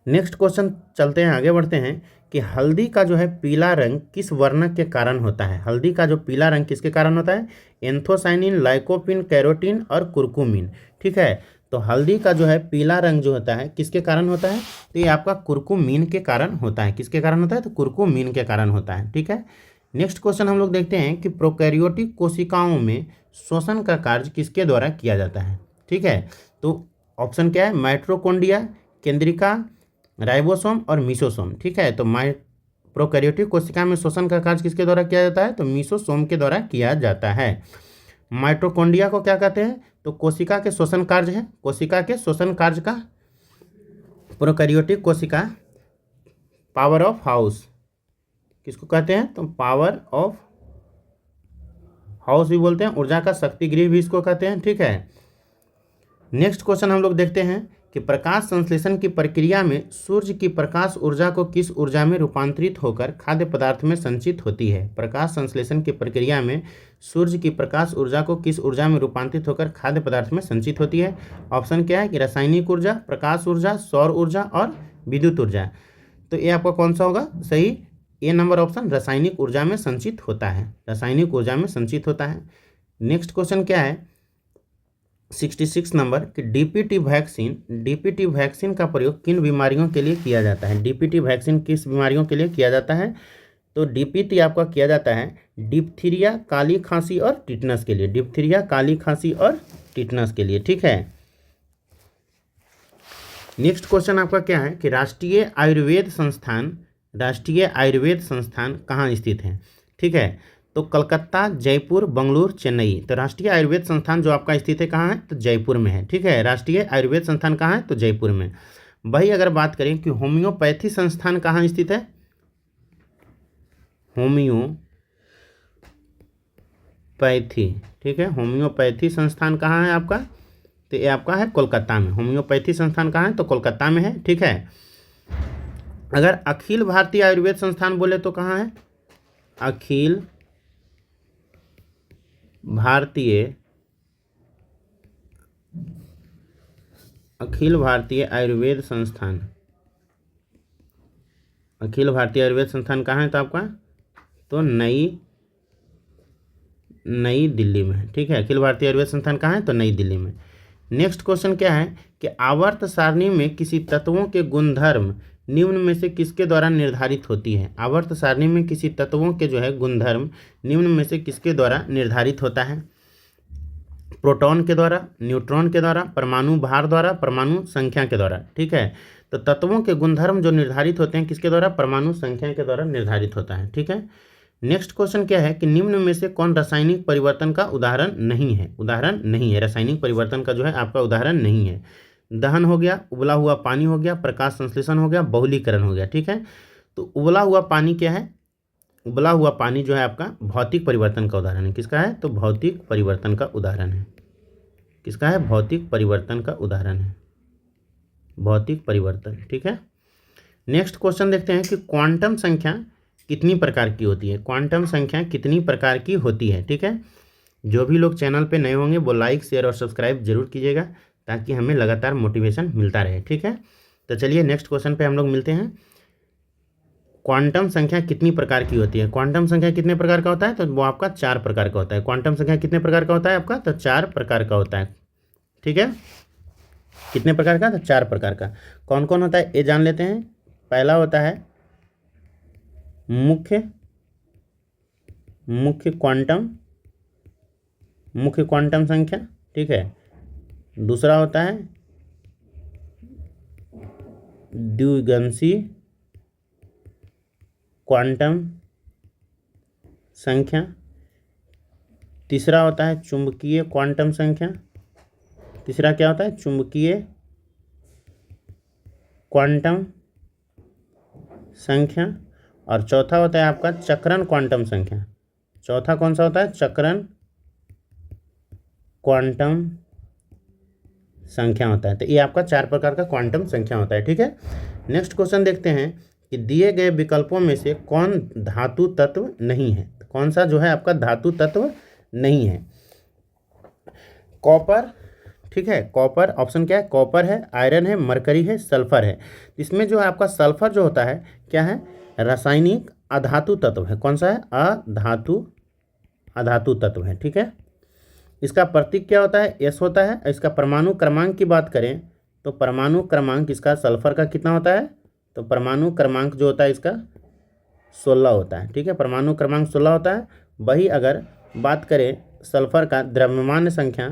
A: नेक्स्ट क्वेश्चन चलते हैं, आगे बढ़ते हैं कि हल्दी का जो है पीला रंग किस वर्णक के कारण होता है। हल्दी का जो पीला रंग किसके कारण होता है, एंथोसाइनिन, लाइकोपिन, कैरोटीन और कुर्कुमिन। ठीक है, तो हल्दी का जो है पीला रंग जो होता है किसके कारण होता है, तो ये आपका कुर्कुमिन के कारण होता है। किसके कारण होता है, तो कुर्कुमिन के कारण होता है। ठीक है, नेक्स्ट क्वेश्चन हम लोग देखते हैं कि प्रोकैरियोटिक कोशिकाओं में श्वसन का कार्य किसके द्वारा किया जाता है। ठीक है, तो ऑप्शन क्या है, माइटोकॉन्ड्रिया, केंद्रिका, राइबोसोम और मीसोसोम। ठीक है, तो प्रोकैरियोटिक कोशिका में श्वसन का कार्य किसके द्वारा किया जाता है, तो मीसोसोम के द्वारा किया जाता है। माइटोकॉन्ड्रिया को क्या कहते हैं, तो कोशिका के श्वसन कार्य है, कोशिका के श्वसन कार्य का प्रोकैरियोटिक कोशिका पावर ऑफ हाउस किसको कहते हैं, तो पावर ऑफ हाउस भी बोलते हैं, ऊर्जा का शक्ति गृह भी इसको कहते हैं। ठीक है, नेक्स्ट क्वेश्चन हम लोग देखते हैं कि प्रकाश संश्लेषण की प्रक्रिया में सूर्य की प्रकाश ऊर्जा को किस ऊर्जा में रूपांतरित होकर खाद्य पदार्थ में संचित होती है। प्रकाश संश्लेषण की प्रक्रिया में सूर्य की प्रकाश ऊर्जा को किस ऊर्जा में रूपांतरित होकर खाद्य पदार्थ में संचित होती है। ऑप्शन क्या है कि रासायनिक ऊर्जा, प्रकाश ऊर्जा, सौर ऊर्जा और विद्युत ऊर्जा। तो ये आपका कौन सा होगा सही, ए नंबर ऑप्शन, रासायनिक ऊर्जा में संचित होता है, रासायनिक ऊर्जा में संचित होता है। नेक्स्ट क्वेश्चन क्या है 66 नंबर कि डीपीटी वैक्सीन का प्रयोग किन बीमारियों के लिए किया जाता है। डीपीटी वैक्सीन किस बीमारियों के लिए किया जाता है, तो डीपीटी आपका किया जाता है डिप्थीरिया, काली खांसी और टिटनस के लिए, डिप्थीरिया, काली खांसी और टिटनस के लिए। ठीक है, नेक्स्ट क्वेश्चन आपका क्या है कि राष्ट्रीय आयुर्वेद संस्थान कहाँ स्थित है। ठीक है, तो कलकत्ता, जयपुर, बंगलुरु, चेन्नई। तो राष्ट्रीय आयुर्वेद संस्थान जो आपका स्थित है कहाँ है, तो जयपुर में है। ठीक है, राष्ट्रीय आयुर्वेद संस्थान कहाँ है, तो जयपुर में। भाई अगर बात करें कि होम्योपैथी संस्थान कहाँ स्थित है, होम्योपैथी, ठीक है, होम्योपैथी संस्थान कहाँ है आपका, तो ये आपका है कोलकाता में। होम्योपैथी संस्थान कहाँ है, तो कोलकाता में है। ठीक है, अगर अखिल भारतीय आयुर्वेद संस्थान बोले तो कहाँ है, अखिल भारतीय आयुर्वेद संस्थान, अखिल भारतीय आयुर्वेद संस्थान कहाँ है, तो आपका तो नई दिल्ली में। ठीक है, अखिल भारतीय आयुर्वेद संस्थान कहाँ है, तो नई दिल्ली में। नेक्स्ट क्वेश्चन क्या है कि आवर्त सारणी में किसी तत्वों के गुणधर्म निम्न में से किसके द्वारा निर्धारित होती है। आवर्त सारणी में किसी तत्वों के जो है गुणधर्म निम्न में से किसके द्वारा निर्धारित होता है। प्रोटॉन के द्वारा, न्यूट्रॉन के द्वारा, परमाणु भार द्वारा, परमाणु संख्या के द्वारा। ठीक है, तो तत्वों के गुणधर्म जो निर्धारित होते हैं किसके द्वारा, परमाणु संख्या के द्वारा निर्धारित होता है। ठीक है, नेक्स्ट क्वेश्चन क्या है कि निम्न में से कौन रासायनिक परिवर्तन का उदाहरण नहीं है। रासायनिक परिवर्तन का जो है आपका उदाहरण नहीं है। दहन हो गया, उबला हुआ पानी हो गया, प्रकाश संश्लेषण हो गया, बहुलीकरण हो गया। ठीक है, तो उबला हुआ पानी क्या है, उबला हुआ पानी जो है आपका भौतिक परिवर्तन का उदाहरण है। किसका है, तो भौतिक परिवर्तन का उदाहरण है। किसका है, भौतिक परिवर्तन का उदाहरण है, भौतिक परिवर्तन। ठीक है, नेक्स्ट क्वेश्चन देखते हैं कि क्वांटम संख्या कितनी प्रकार की होती है। क्वांटम संख्या कितनी प्रकार की होती है। ठीक है, जो भी लोग चैनल पे नए होंगे वो लाइक, शेयर और सब्सक्राइब जरूर कीजिएगा ताकि हमें लगातार मोटिवेशन मिलता रहे। ठीक है, तो चलिए नेक्स्ट क्वेश्चन पे हम लोग मिलते हैं। क्वांटम संख्या कितनी प्रकार की होती है। क्वांटम संख्या कितने प्रकार का होता है, तो वो आपका 4 प्रकार का होता है। क्वांटम संख्या कितने प्रकार का होता है आपका, तो 4 प्रकार का होता है। ठीक है, कितने प्रकार का, तो 4 प्रकार का। कौन कौन होता है ये जान लेते हैं। पहला होता है मुख्य क्वांटम संख्या। ठीक है, दूसरा होता है द्विगंशी क्वांटम संख्या। तीसरा होता है चुंबकीय क्वांटम संख्या। तीसरा क्या होता है, चुंबकीय क्वांटम संख्या। और चौथा होता है आपका चक्रण क्वांटम संख्या। चौथा कौन सा होता है, चक्रण क्वांटम संख्या होता है। तो ये आपका 4 प्रकार का क्वांटम संख्या होता है। ठीक है, नेक्स्ट क्वेश्चन देखते हैं कि दिए गए विकल्पों में से कौन धातु तत्व नहीं है। कौन सा जो है आपका धातु तत्व नहीं है। कॉपर, ठीक है, कॉपर ऑप्शन क्या है, कॉपर है, आयरन है, मरकरी है, सल्फर है। इसमें जो है आपका सल्फर जो होता है क्या है, रासायनिक अधातु तत्व है। कौन सा है, अधातु तत्व है। ठीक है, इसका प्रतीक क्या होता है, एस होता है। इसका परमाणु क्रमांक की बात करें तो परमाणु क्रमांक इसका सल्फर का कितना होता है, तो परमाणु क्रमांक जो होता है इसका 16 होता है, ठीक है, परमाणु क्रमांक 16 होता है। वही अगर बात करें सल्फर का द्रव्यमान संख्या,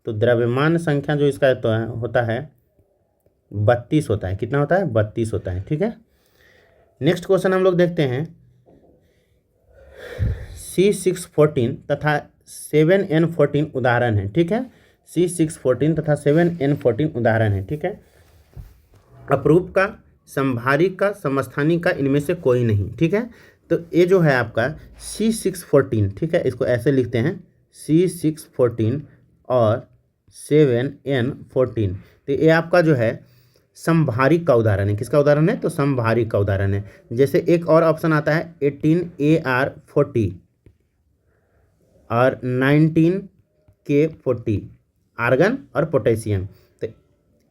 A: तो द्रव्यमान संख्या जो इसका होता है 32 होता है। कितना होता है? 32 होता है, ठीक है। नेक्स्ट क्वेश्चन हम लोग देखते हैं, C614 तथा 7N14 उदाहरण है, ठीक है। C614 तथा 7N14 उदाहरण है, ठीक है। अपरूप का, संभारिक का, समस्थानिक का इनमें से कोई नहीं, ठीक है। तो ये जो है आपका C614, ठीक है, इसको ऐसे लिखते हैं C614 और 7N14। तो ये आपका जो है संभारिक का उदाहरण है। किसका उदाहरण है? तो संभारिक का उदाहरण है। जैसे एक और ऑप्शन आता है 18AR40 और 19K40, आर्गन और पोटेशियम। तो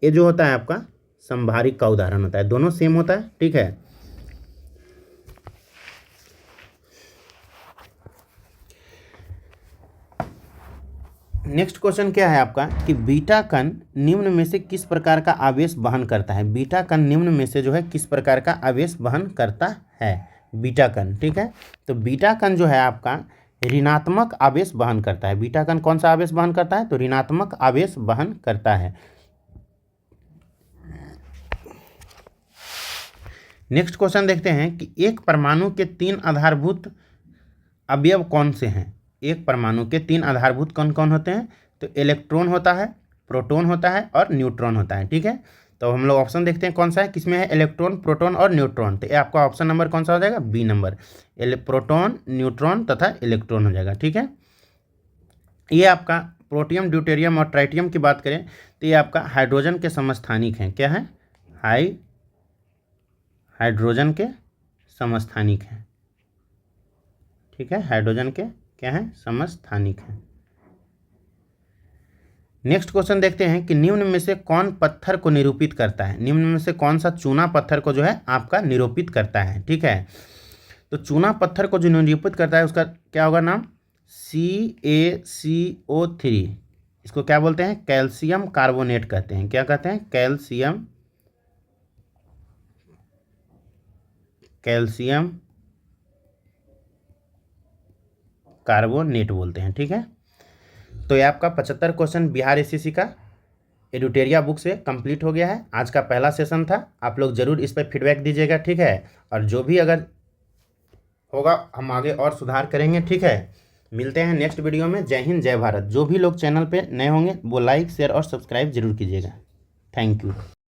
A: ये जो होता है आपका संभारिक का उदाहरण होता है, दोनों सेम होता है, ठीक है। नेक्स्ट क्वेश्चन क्या है आपका कि बीटा कण निम्न में से किस प्रकार का आवेश वहन करता है। बीटा कण निम्न में से जो है किस प्रकार का आवेश वहन करता है, बीटा कण, ठीक है। तो बीटा कण जो है आपका ऋणात्मक आवेश वहन करता है। बीटा कण कौन सा आवेश वहन करता है? तो ऋणात्मक आवेश वहन करता है। नेक्स्ट क्वेश्चन देखते हैं कि एक परमाणु के 3 आधारभूत अवयव कौन से हैं। एक परमाणु के 3 आधारभूत कौन कौन होते हैं? तो इलेक्ट्रॉन होता है, प्रोटॉन होता है और न्यूट्रॉन होता है, ठीक है। तो हम लोग ऑप्शन देखते हैं कौन सा है, किसमें है इलेक्ट्रॉन, प्रोटॉन और न्यूट्रॉन। तो ये आपका ऑप्शन नंबर कौन सा हो जाएगा? बी नंबर, प्रोटॉन, न्यूट्रॉन तथा इलेक्ट्रॉन हो जाएगा, ठीक है। ये आपका प्रोटियम, ड्यूटेरियम और ट्राइटियम की बात करें तो ये आपका हाइड्रोजन के समस्थानिक हैं। क्या है? हाइड्रोजन के समस्थानिक हैं, ठीक है। हाइड्रोजन के क्या है? समस्थानिक हैं। नेक्स्ट क्वेश्चन देखते हैं कि निम्न में से कौन पत्थर को निरूपित करता है। निम्न में से कौन सा चूना पत्थर को जो है आपका निरूपित करता है, ठीक है। तो चूना पत्थर को जो निरूपित करता है उसका क्या होगा नाम? CaCO3। इसको क्या बोलते हैं? कैल्शियम कार्बोनेट कहते हैं। क्या कहते हैं? कैल्शियम कार्बोनेट बोलते हैं, ठीक है। तो ये आपका 75 क्वेश्चन बिहार एसएससी का एडुटेरिया बुक से कंप्लीट हो गया है। आज का पहला सेशन था, आप लोग जरूर इस पर फीडबैक दीजिएगा, ठीक है। और जो भी अगर होगा हम आगे और सुधार करेंगे, ठीक है। मिलते हैं नेक्स्ट वीडियो में। जय हिंद, जय भारत। जो भी लोग चैनल पे नए होंगे वो लाइक, शेयर और सब्सक्राइब जरूर कीजिएगा। Thank you.